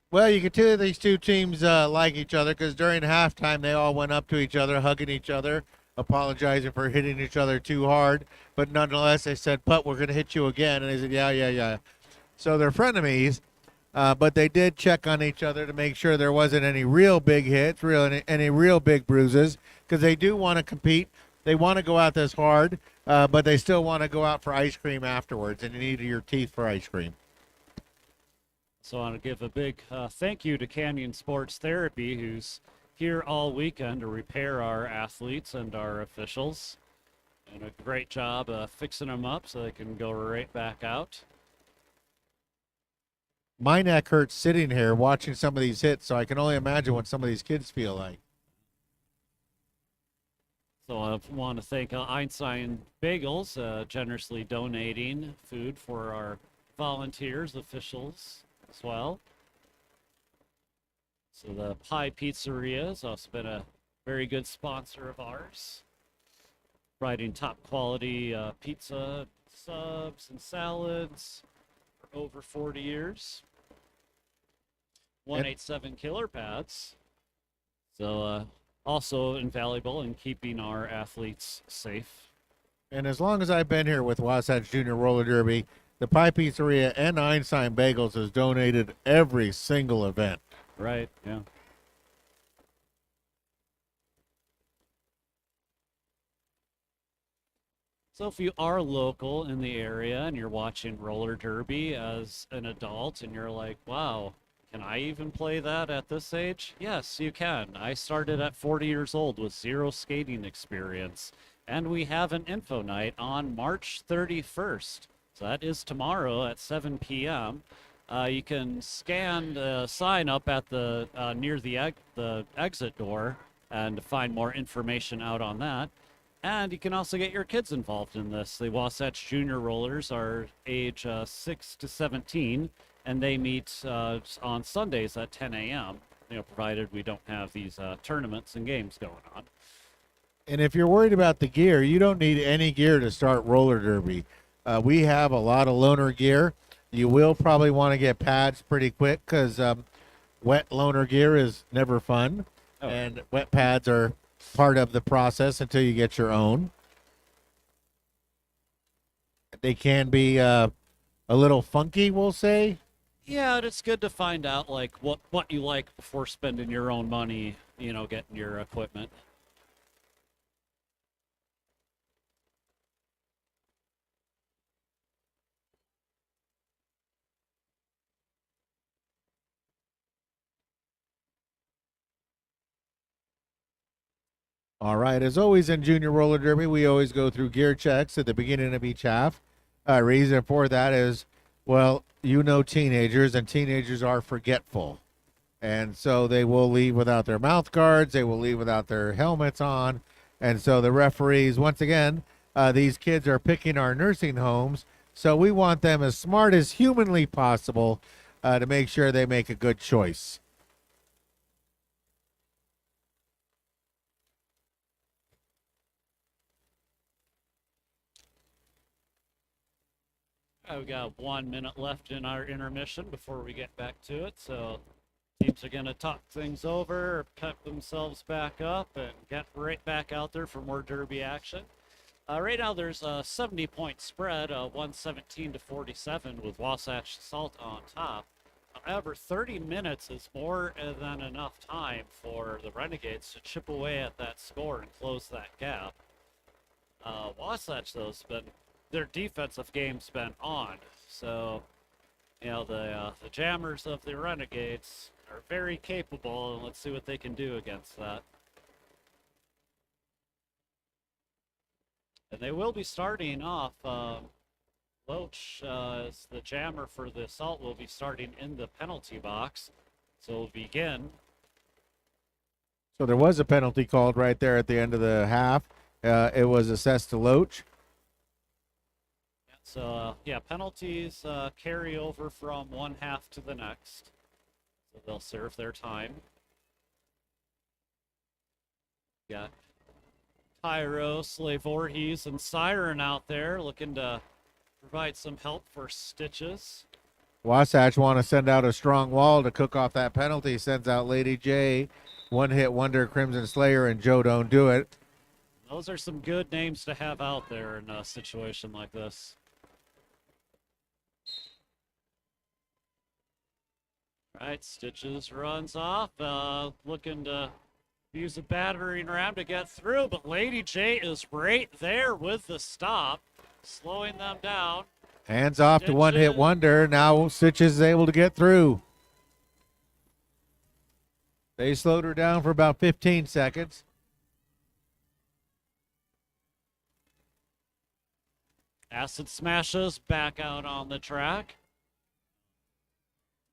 Well, you can tell these two teams like each other because during halftime they all went up to each other, hugging each other, apologizing for hitting each other too hard. But nonetheless, they said, "Putt, we're going to hit you again," and they said, "Yeah, yeah, yeah." So they're frenemies, but they did check on each other to make sure there wasn't any real big hits, any real big bruises, because they do want to compete. They want to go out this hard, but they still want to go out for ice cream afterwards, and you need your teeth for ice cream. So I want to give a big thank you to Canyon Sports Therapy, who's here all weekend to repair our athletes and our officials. And a great job fixing them up so they can go right back out. My neck hurts sitting here watching some of these hits, so I can only imagine what some of these kids feel like. So I want to thank Einstein Bagels, generously donating food for our volunteers, officials as well. So the Pie Pizzeria has also been a very good sponsor of ours, providing top quality pizza, subs, and salads for over 40 years. 187 killer pads. So also invaluable in keeping our athletes safe. And as long as I've been here with Wasatch Junior Roller Derby, the Pie Pizzeria and Einstein Bagels has donated every single event. Right, yeah. So if you are local in the area and you're watching roller derby as an adult and you're like, wow, can I even play that at this age? Yes, you can. I started at 40 years old with zero skating experience. And we have an info night on March 31st. So that is tomorrow at 7 p.m. You can scan the sign up at the near the exit door and find more information out on that. And you can also get your kids involved in this. The Wasatch Junior Rollers are age 6 to 17, and they meet on Sundays at 10 a.m., provided we don't have these tournaments and games going on. And if you're worried about the gear, you don't need any gear to start roller derby. We have a lot of loaner gear. You will probably want to get pads pretty quick because wet loaner gear is never fun. Oh. And wet pads are part of the process until you get your own. They can be a little funky, we'll say. Yeah, it's good to find out like what you like before spending your own money, getting your equipment. All right. As always in Junior Roller Derby, we always go through gear checks at the beginning of each half. Reason for that is, well, teenagers, and teenagers are forgetful. And so they will leave without their mouth guards. They will leave without their helmets on. And so the referees, once again, these kids are picking our nursing homes. So we want them as smart as humanly possible to make sure they make a good choice. We got 1 minute left in our intermission before we get back to it. So teams are going to talk things over, pep themselves back up, and get right back out there for more derby action. Right now there's a 70-point spread, 117 to 47 with Wasatch Salt on top. However, 30 minutes is more than enough time for the Renegades to chip away at that score and close that gap. Wasatch, though, has been their defensive game's been on. So, the jammers of the Renegades are very capable, and let's see what they can do against that. And they will be starting off. Loach, as the jammer for the assault, will be starting in the penalty box. So we'll begin. So there was a penalty called right there at the end of the half. It was assessed to Loach. So, penalties carry over from one half to the next. So they'll serve their time. Got Kairos, Voorhees, and Siren out there looking to provide some help for Stitches. Wasatch want to send out a strong wall to cook off that penalty. Sends out Lady J, One Hit Wonder, Crimson Slayer, and Joe Don't Do It. Those are some good names to have out there in a situation like this. All right, Stitches runs off, looking to use a battering ram to get through, but Lady J is right there with the stop, slowing them down. Hands off to One Hit Wonder. Now Stitches is able to get through. They slowed her down for about 15 seconds. Acid Smashes back out on the track.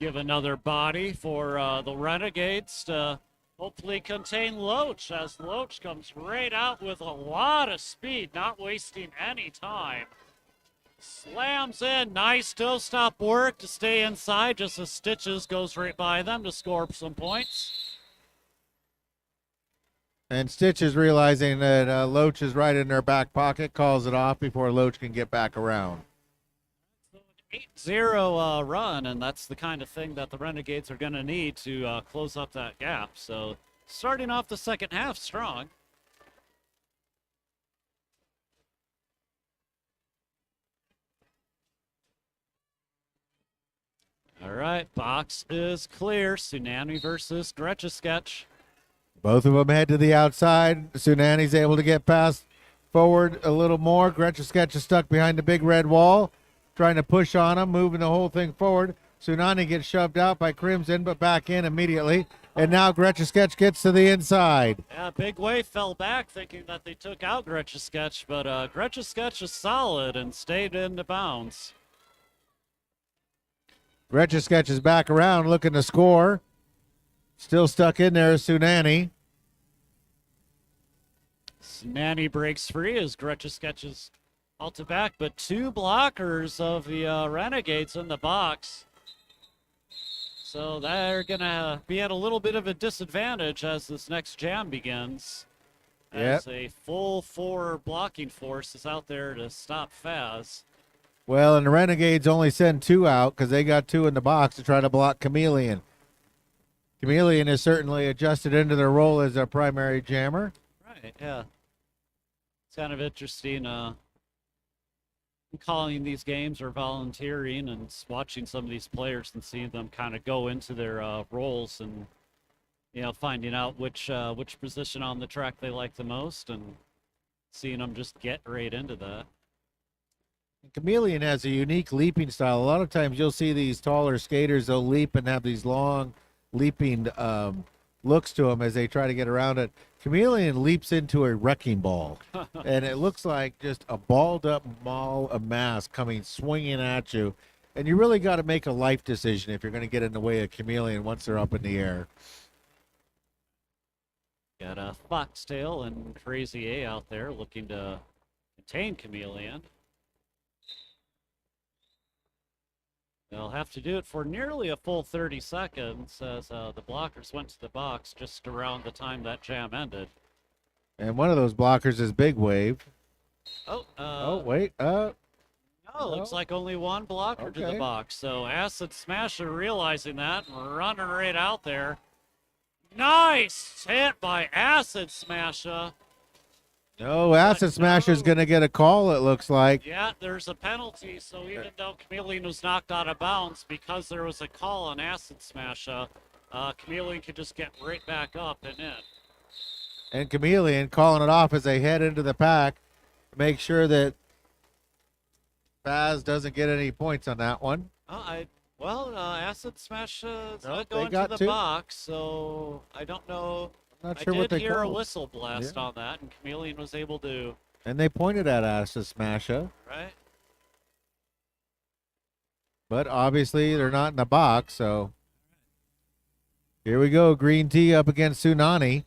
Give another body for the Renegades to hopefully contain Loach, as Loach comes right out with a lot of speed, not wasting any time. Slams in, nice toe-stop work to stay inside, just as Stitches goes right by them to score some points. And Stitches, realizing that Loach is right in their back pocket, calls it off before Loach can get back around. 8-0 run, and that's the kind of thing that the Renegades are going to need to close up that gap. So starting off the second half strong. All right, box is clear. Tsunami versus Gretchen-Sketch. Both of them head to the outside. Tsunami's able to get past forward a little more. Gretchen-Sketch is stuck behind the big red wall, trying to push on him, moving the whole thing forward. Tsunami gets shoved out by Crimson, but back in immediately. And now Gretchen-Sketch gets to the inside. Yeah, Big Wave fell back thinking that they took out Gretchen-Sketch, but Gretchen-Sketch is solid and stayed into bounds. Gretchen-Sketch is back around looking to score. Still stuck in there is Tsunami. Tsunami breaks free as Gretchen-Sketch is all to back, but two blockers of the Renegades in the box. So they're going to be at a little bit of a disadvantage as this next jam begins. As a full 4 blocking force is out there to stop Faz. Well, and the Renegades only send 2 out because they got 2 in the box to try to block Chameleon. Chameleon is certainly adjusted into their role as a primary jammer. Right, yeah. It's kind of interesting calling these games or volunteering and watching some of these players and seeing them kind of go into their roles and, finding out which position on the track they like the most and seeing them just get right into that. Chameleon has a unique leaping style. A lot of times you'll see these taller skaters, they'll leap and have these long leaping looks to them as they try to get around it. Chameleon leaps into a wrecking ball, and it looks like just a balled up ball of mass coming swinging at you. And you really got to make a life decision if you're going to get in the way of Chameleon once they're up in the air. Got a Foxtail and Crazy A out there looking to contain Chameleon. They'll have to do it for nearly a full 30 seconds as the blockers went to the box just around the time that jam ended. And one of those blockers is Big Wave. Wait. No, looks like only one blocker to the box. So Acid Smasher realizing that and running right out there. Nice hit by Acid Smasher. No, Acid Smasher's going to get a call, it looks like. Yeah, there's a penalty, so even though Chameleon was knocked out of bounds, because there was a call on Acid Smasher, Chameleon could just get right back up and in. And Chameleon calling it off as they head into the pack. Make sure that Faz doesn't get any points on that one. Acid Smash is Nope, not they going to got the two. box, so I don't know. I'm not I sure what did they hear a called. whistle blast Yeah. on that, and Chameleon was able to, And they pointed at Acid Smasher, right? but obviously they're not in the box, so here we go. Green Tea up against Tsunami.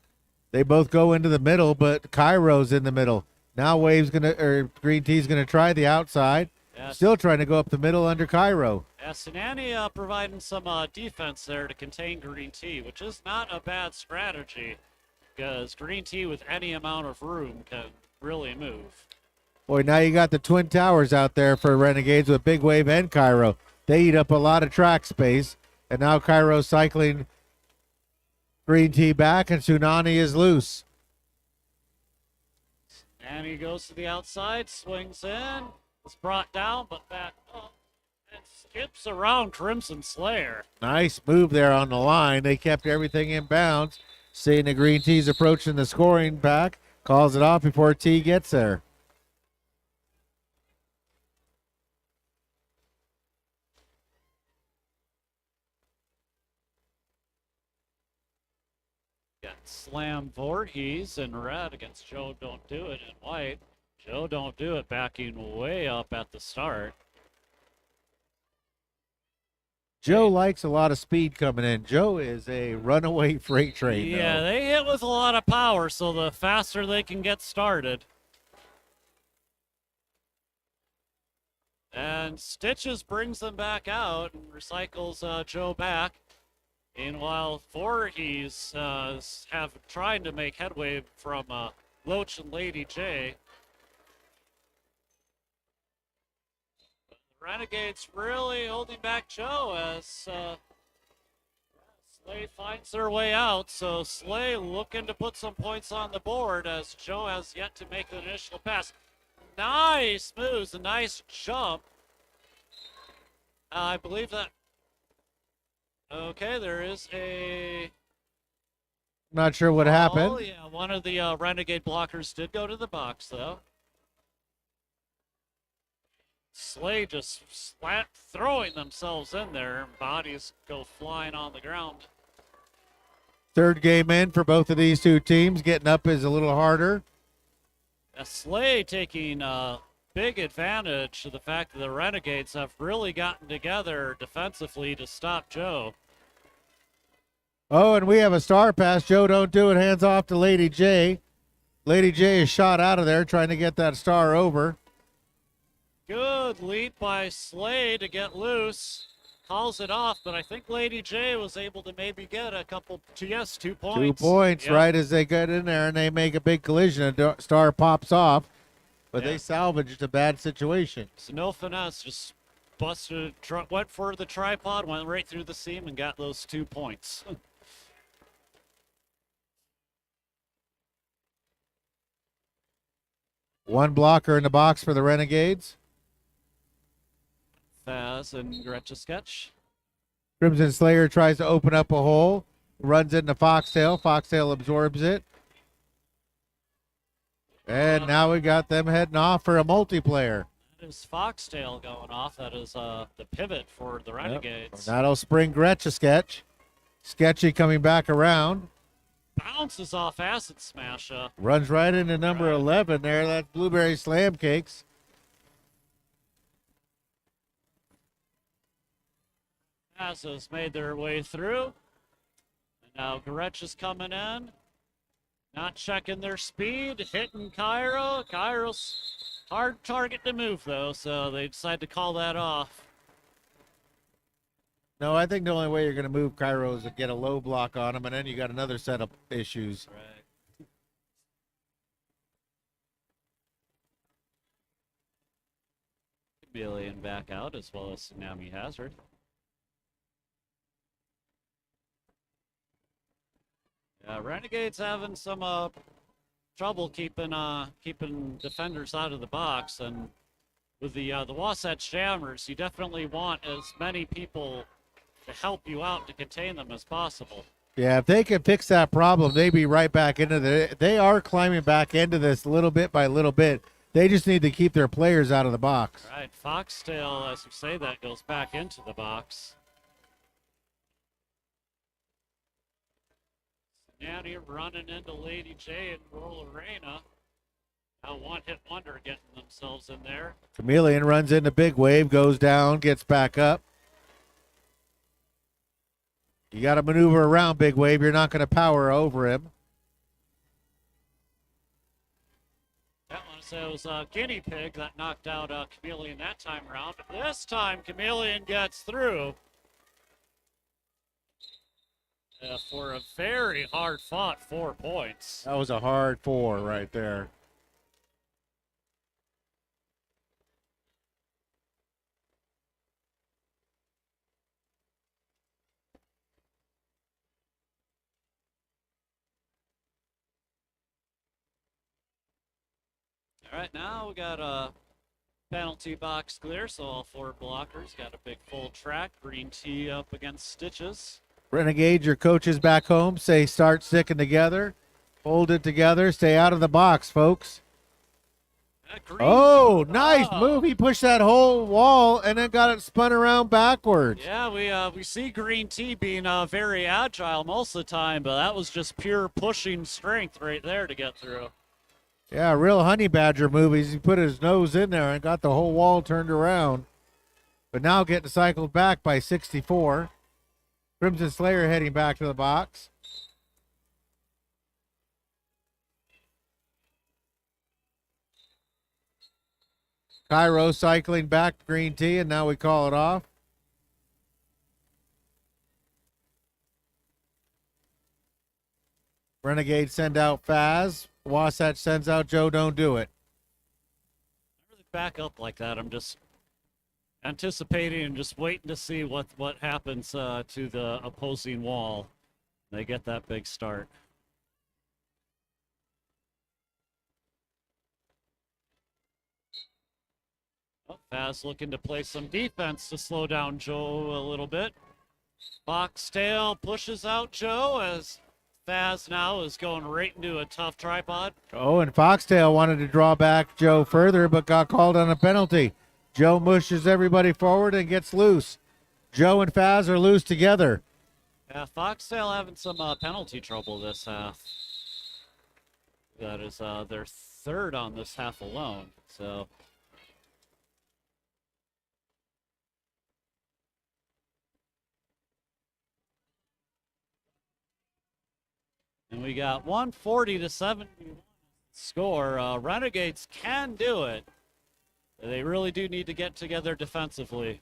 They both go into the middle, but Cairo's in the middle. Now Green Tea's gonna try the outside. Yes. Still trying to go up the middle under Cairo. Tsunami providing some defense there to contain Green Tea, which is not a bad strategy, because Green Tea with any amount of room can really move. Boy, now you got the Twin Towers out there for Renegades with Big Wave and Cairo. They eat up a lot of track space, and now Cairo's cycling Green Tea back, and Tsunami is loose. And he goes to the outside, swings in, is brought down, but that and skips around Crimson Slayer. Nice move there on the line. They kept everything in bounds. Seeing the Green Tea's approaching the scoring pack, calls it off before T gets there. Got Slam Voorhees in red against Joe Don't Do It in white. Joe Don't Do It backing way up at the start. Joe likes a lot of speed coming in. Joe is a runaway freight train. Yeah, though. they hit with a lot of power, so the faster they can get started. And Stitches brings them back out and recycles Joe back. Meanwhile, Voorhees have tried to make headway from Loach and Lady J. The Renegades really holding back Joe as Slay finds their way out. So Slay looking to put some points on the board as Joe has yet to make an initial pass. Nice moves, a nice jump. I believe that. Okay, there is a. Not sure what happened. Oh, yeah, one of the Renegade blockers did go to the box, though. Slay just throwing themselves in there, and bodies go flying on the ground. Third game in for both of these two teams. Getting up is a little harder. Slay taking big advantage of the fact that the Renegades have really gotten together defensively to stop Joe. Oh, and we have a star pass. Joe Don't Do It, hands off to Lady J. Lady J is shot out of there trying to get that star over. Good leap by Slay to get loose. Calls it off, but I think Lady J was able to maybe get a couple, 2 points. 2 points, Yep. right as they get in there and they make a big collision. A star pops off, but they salvaged a bad situation. So no finesse, just busted, went for the tripod, went right through the seam and got those 2 points. One blocker in the box for the Renegades. Faz and Gretcha Sketch. Crimson Slayer tries to open up a hole, runs into Foxtail. Foxtail absorbs it. And now we got them heading off for a multiplayer. That is Foxtail going off. That is the pivot for the Renegades. That'll spring Gretcha Sketch. Sketchy coming back around. Bounces off Acid Smasher. Runs right into number 11 there. That's Blueberry Slam Cakes. Has made their way through. And now Gretcha's coming in. Not checking their speed. Hitting Cairo. Cairo's hard target to move, though, so they decide to call that off. No, I think the only way you're going to move Cairo is to get a low block on him, and then you got another set of issues. Right. Chameleon back out as well as Tsunami Hazard. Renegades having some trouble keeping defenders out of the box, and with the Wasatch Jammers, you definitely want as many people to help you out to contain them as possible. Yeah, if they can fix that problem, they'd be right back into They are climbing back into this little bit by little bit. They just need to keep their players out of the box. All right, Foxtail, as we say that, goes back into the box. Cincinnati running into Lady J and Roll Arena. Now one-hit wonder getting themselves in there. Chameleon runs into Big Wave, goes down, gets back up. You got to maneuver around Big Wave. You're not going to power over him. That one says Guinea Pig that knocked out Chameleon that time around. This time, Chameleon gets through. For a very hard-fought 4 points. That was a hard 4 right there. All right, now we got a penalty box clear, so all 4 blockers got a big full track. Green Tea up against Stitches. Renegade, your coaches back home say start sticking together. Hold it together. Stay out of the box, folks. Oh, nice move. He pushed that whole wall and then got it spun around backwards. Yeah, we see Green Tea being very agile most of the time, but that was just pure pushing strength right there to get through. Yeah, real honey badger movies. He put his nose in there and got the whole wall turned around. But now getting cycled back by 64. Crimson Slayer heading back to the box. Cairo cycling back to Green Tea, and now we call it off. Renegade send out Faz. Wasatch sends out Joe, don't do it. I really back up like that. I'm just anticipating and just waiting to see what happens to the opposing wall. They get that big start. Oh, Faz looking to play some defense to slow down Joe a little bit. Foxtail pushes out Joe as Faz now is going right into a tough tripod. Oh, and Foxtail wanted to draw back Joe further, but got called on a penalty. Joe mushes everybody forward and gets loose. Joe and Faz are loose together. Yeah, Foxtail having some penalty trouble this half. That is their 3rd on this half alone. So. And we got 140 to 70 score. Renegades can do it. They really do need to get together defensively.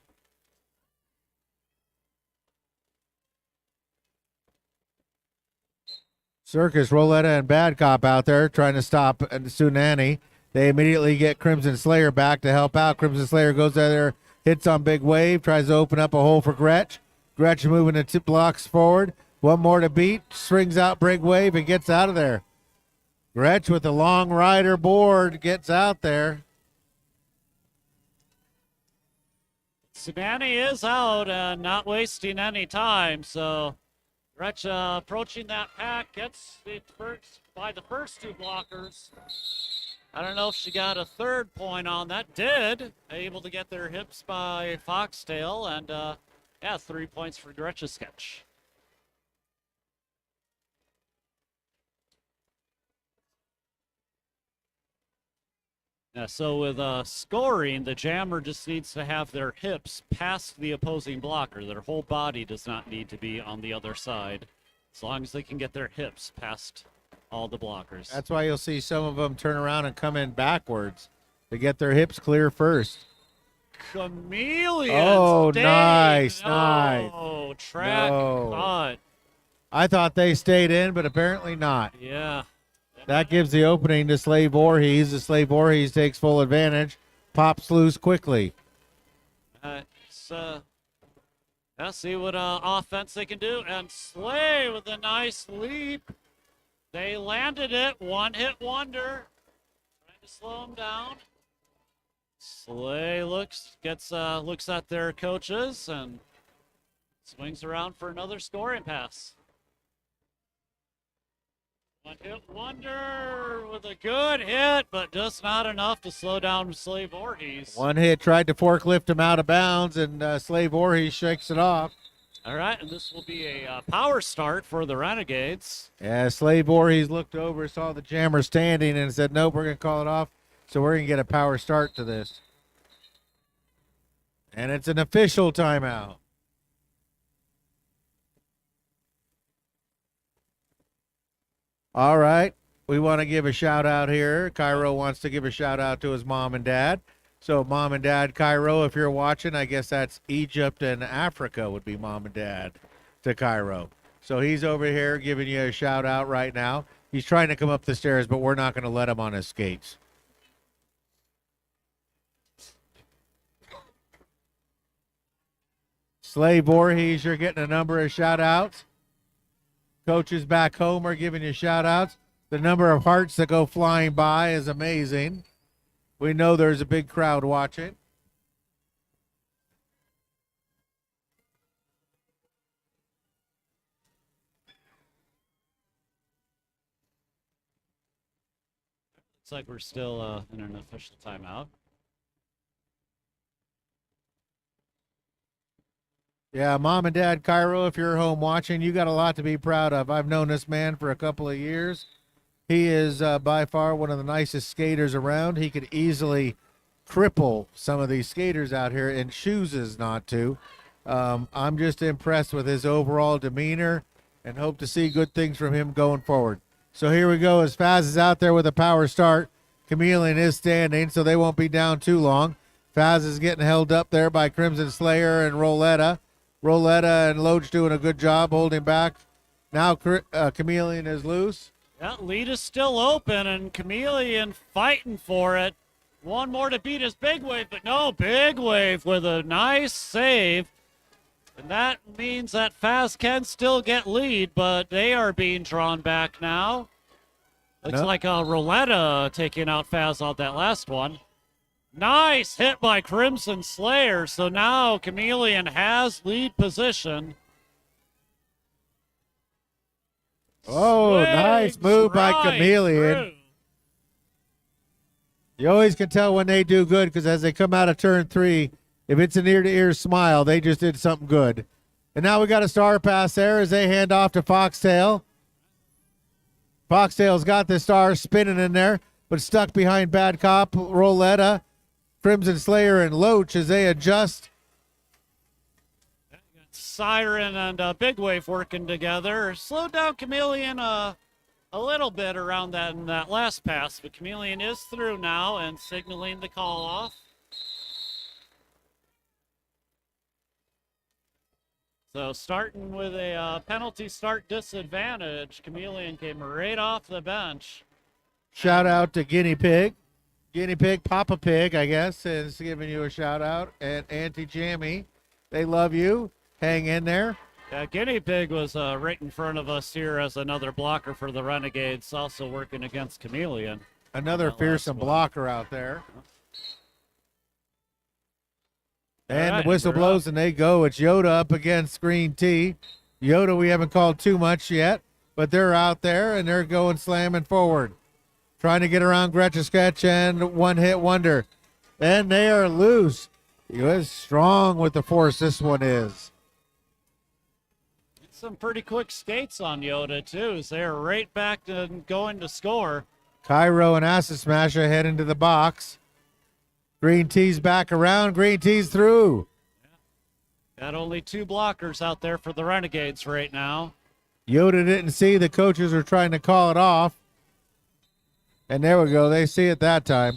Circus, Roletta, and Bad Cop out there trying to stop Tsunami. They immediately get Crimson Slayer back to help out. Crimson Slayer goes out there, hits on Big Wave, tries to open up a hole for Gretch. Gretch moving the 2 blocks forward. One more to beat, strings out Big Wave and gets out of there. Gretch with the long rider board gets out there. Tsunami is out and not wasting any time, so Gretch approaching that pack, gets it first by the first 2 blockers. I don't know if she got a 3rd point on that. Did. Able to get their hips by Foxtail, and yeah, 3 points for Gretch's sketch. Yeah, so with scoring, the jammer just needs to have their hips past the opposing blocker. Their whole body does not need to be on the other side, as long as they can get their hips past all the blockers. That's why you'll see some of them turn around and come in backwards to get their hips clear first. Chameleon. Oh, stayed. nice, No, nice. Track No. caught. I thought they stayed in, but apparently not. Yeah. That gives the opening to Slave Voorhees. The Slave Voorhees takes full advantage, pops loose quickly. Let's see what offense they can do. And Slay with a nice leap. They landed it. 1-hit wonder. Trying to slow them down. Slay looks at their coaches and swings around for another scoring pass. One hit wonder with a good hit, but just not enough to slow down Slave Voorhees. One hit tried to forklift him out of bounds, and Slave Voorhees shakes it off. All right, and this will be a power start for the Renegades. Yeah, Slave Voorhees looked over, saw the jammer standing, and said, nope, we're going to call it off. So we're going to get a power start to this. And it's an official timeout. All right. We want to give a shout out here. Cairo wants to give a shout out to his mom and dad. So, mom and dad, Cairo, if you're watching, I guess that's Egypt and Africa would be mom and dad to Cairo. So, he's over here giving you a shout out right now. He's trying to come up the stairs, but we're not going to let him on his skates. Slave Voorhees, you're getting a number of shout outs. Coaches back home are giving you shout outs. The number of hearts that go flying by is amazing. We know there's a big crowd watching. Looks like we're still in an official timeout. Yeah, mom and dad, Cairo, if you're home watching, you got a lot to be proud of. I've known this man for a couple of years. He is by far one of the nicest skaters around. He could easily cripple some of these skaters out here and chooses not to. I'm just impressed with his overall demeanor and hope to see good things from him going forward. So here we go as Faz is out there with a power start. Chameleon is standing, so they won't be down too long. Faz is getting held up there by Crimson Slayer and Roletta. Roletta and Loach doing a good job holding back. Now Chameleon is loose. Yeah, lead is still open, and Chameleon fighting for it. One more to beat his Big Wave, but no, Big Wave with a nice save. And that means that Faz can still get lead, but they are being drawn back now. Looks like Roletta taking out Faz on that last one. Nice hit by Crimson Slayer. So now Chameleon has lead position. Oh, nice move by right Chameleon. through. You always can tell when they do good because as they come out of turn 3, if it's an ear-to-ear smile, they just did something good. And now we got a star pass there as they hand off to Foxtail. Foxtail's got the star spinning in there, but stuck behind Bad Cop, Roletta, Crimson Slayer, and Loach as they adjust. Siren and Big Wave working together. Slowed down Chameleon a little bit around that in that last pass, but Chameleon is through now and signaling the call off. So starting with a penalty start disadvantage, Chameleon came right off the bench. Shout out to Guinea Pig. Guinea Pig, Papa Pig, I guess, is giving you a shout out. And Auntie Jammy, they love you. Hang in there. Yeah, Guinea Pig was right in front of us here as another blocker for the Renegades, also working against Chameleon. Another fearsome blocker out there. And right, the whistle blows and they go. It's Yoda up against Green Tea. Yoda we haven't called too much yet, but they're out there and they're going slamming forward. Trying to get around Gretchen Sketch and one hit wonder. And they are loose. He was strong with the force this one is. Some pretty quick skates on Yoda, too, as they're right back to going to score. Cairo and Acid Smasher head into the box. Green Tea's back around. Green Tea's through. Got only 2 blockers out there for the Renegades right now. Yoda didn't see the coaches are trying to call it off. And there we go. They see it that time.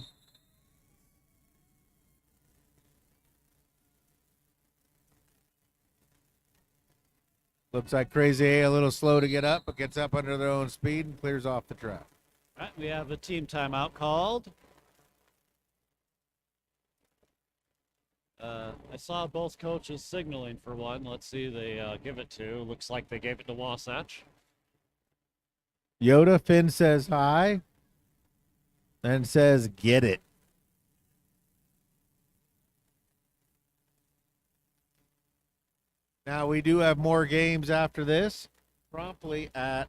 Looks like Crazy A little slow to get up, but gets up under their own speed and clears off the track. All right, we have a team timeout called. I saw both coaches signaling for one. Let's see who they give it to. Looks like they gave it to Wasatch. Yoda, Finn says hi and says, get it. Now, we do have more games after this, promptly at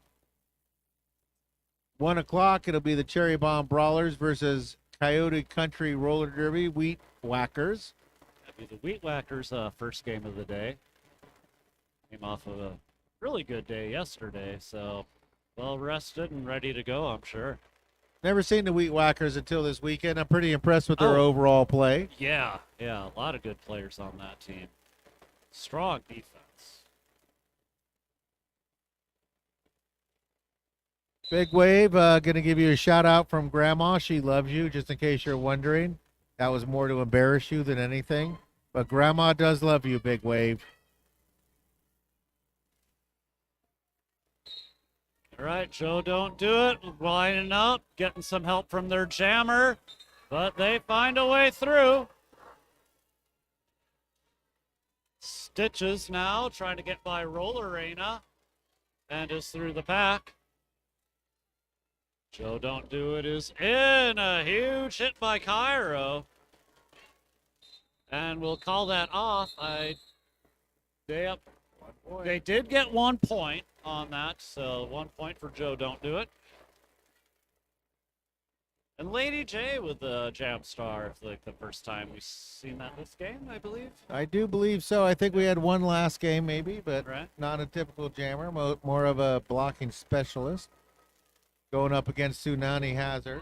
1 o'clock, it'll be the Cherry Bomb Brawlers versus Coyote Country Roller Derby Wheat Whackers. That'd be the Wheat Whackers' first game of the day. Came off of a really good day yesterday, so well rested and ready to go, I'm sure. Never seen the Wheat Whackers until this weekend. I'm pretty impressed with their overall play. Yeah, a lot of good players on that team. Strong defense. Big Wave, going to give you a shout out from Grandma. She loves you, just in case you're wondering. That was more to embarrass you than anything. But Grandma does love you, Big Wave. All right, Joe, don't do it. Lining up, getting some help from their jammer, but they find a way through. Stitches now trying to get by Roller Arena and is through the pack. Joe Don't Do It is in. A huge hit by Cairo. And we'll call that off. They did get 1 point on that, so 1 point for Joe Don't Do It. And Lady J with the Jam Star, like the first time we've seen that this game, I believe. I do believe so. I think we had one last game maybe, but Right. not a typical jammer, more of a blocking specialist. Going up against Tsunami Hazard.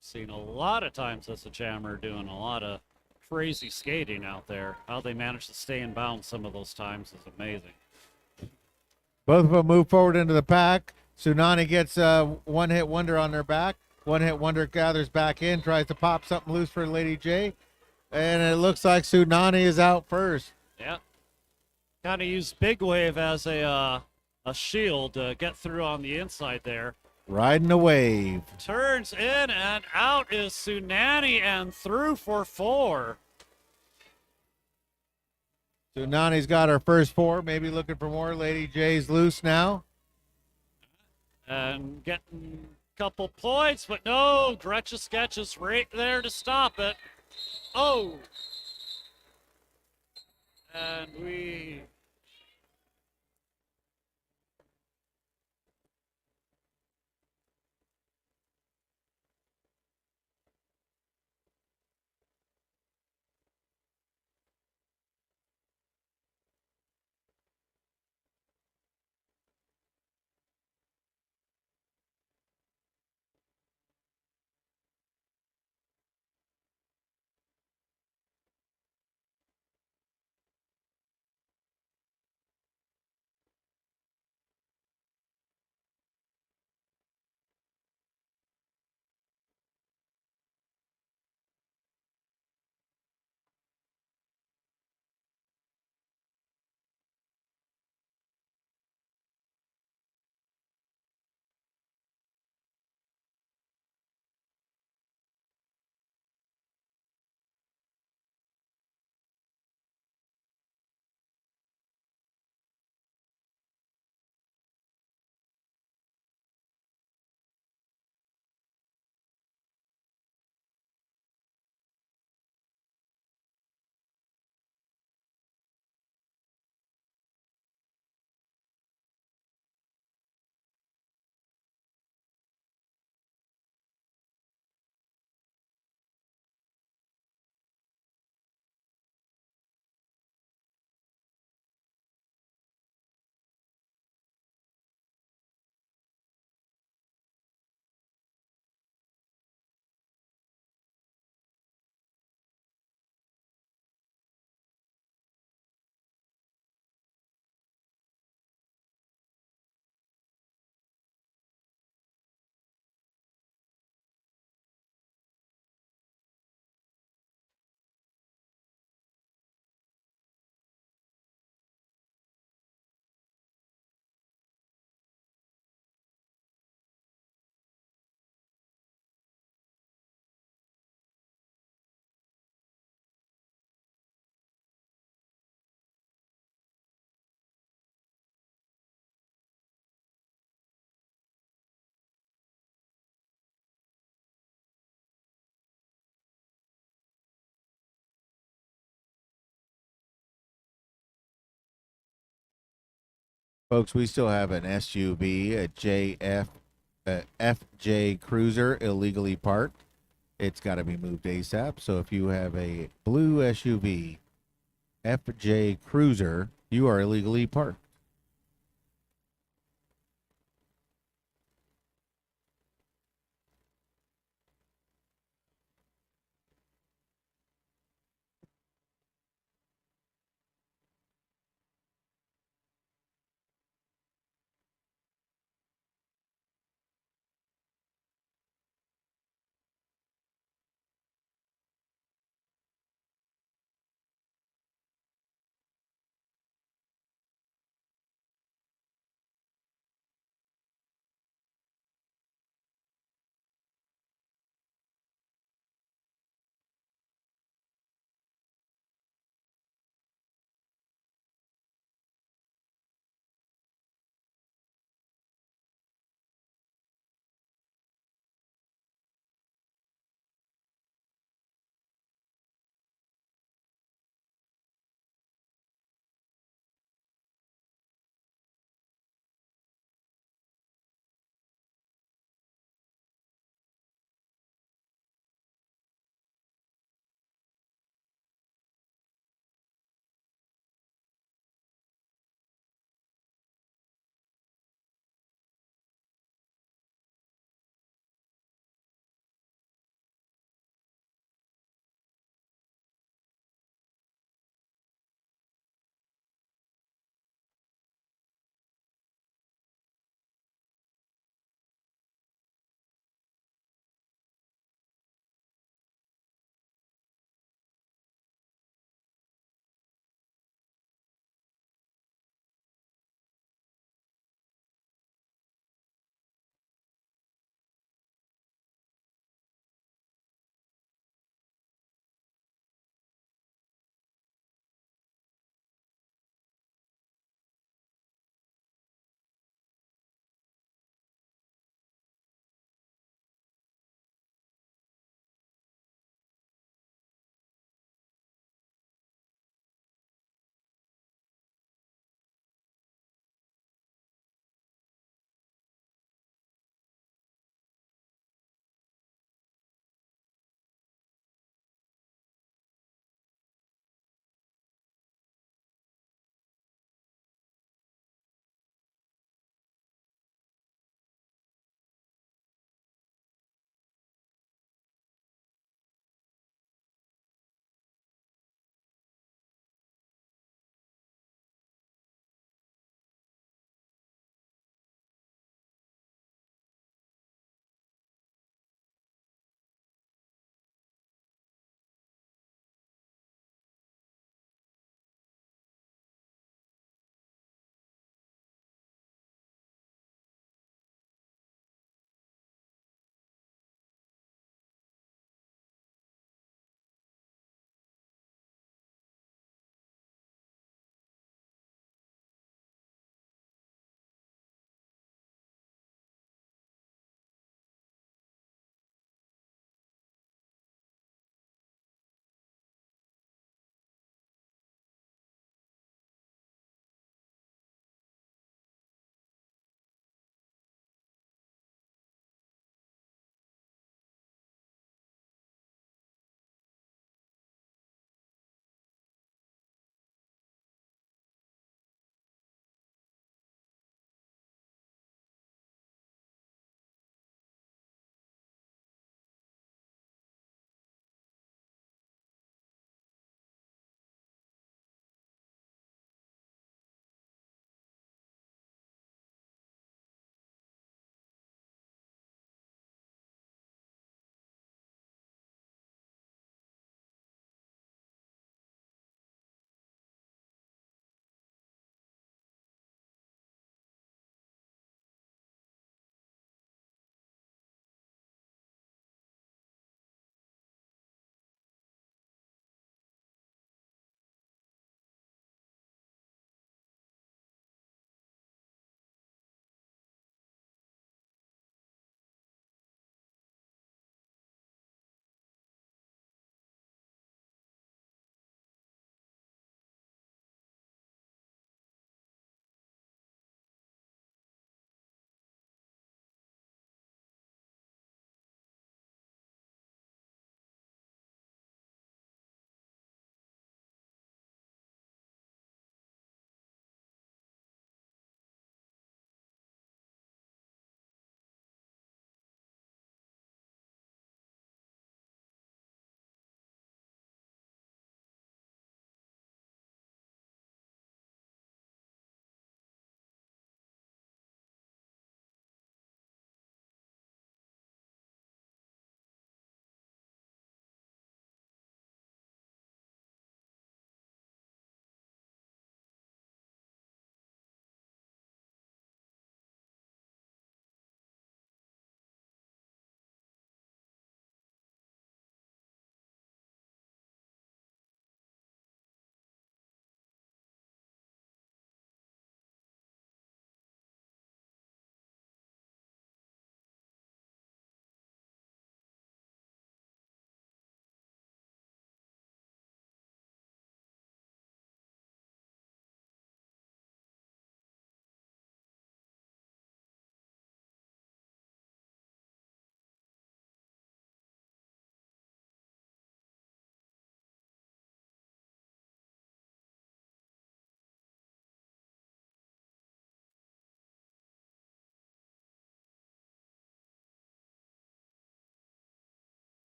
Seen a lot of times as a jammer doing a lot of crazy skating out there. How they manage to stay in bounds some of those times is amazing. Both of them move forward into the pack. Tsunami gets a one-hit wonder on their back. One-hit wonder gathers back in, tries to pop something loose for Lady J. And it looks like Tsunami is out first. Yeah. Kind of used Big Wave as a shield to get through on the inside there. Riding the wave. Turns in and out is Tsunami and through for 4. Tsunami's got her first 4, maybe looking for more. Lady J's loose now. And getting a couple points, but no, Gretchen Sketch is right there to stop it. Oh! And we... Folks, we still have an SUV, a JF FJ Cruiser illegally parked. It's got to be moved ASAP. So if you have a blue SUV, FJ Cruiser, you are illegally parked.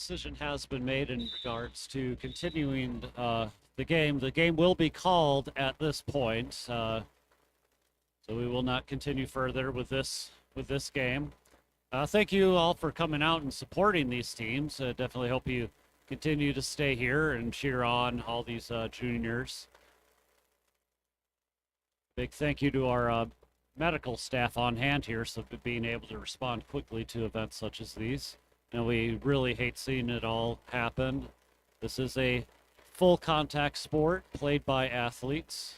decision has been made in regards to continuing the game. The game will be called at this point, so we will not continue further with this game. Thank you all for coming out and supporting these teams. Definitely hope you continue to stay here and cheer on all these juniors. Big thank you to our medical staff on hand here, so being able to respond quickly to events such as these. And we really hate seeing it all happen. This is a full contact sport played by athletes.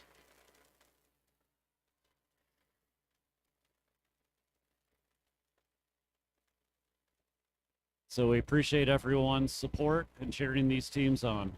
So we appreciate everyone's support and cheering these teams on.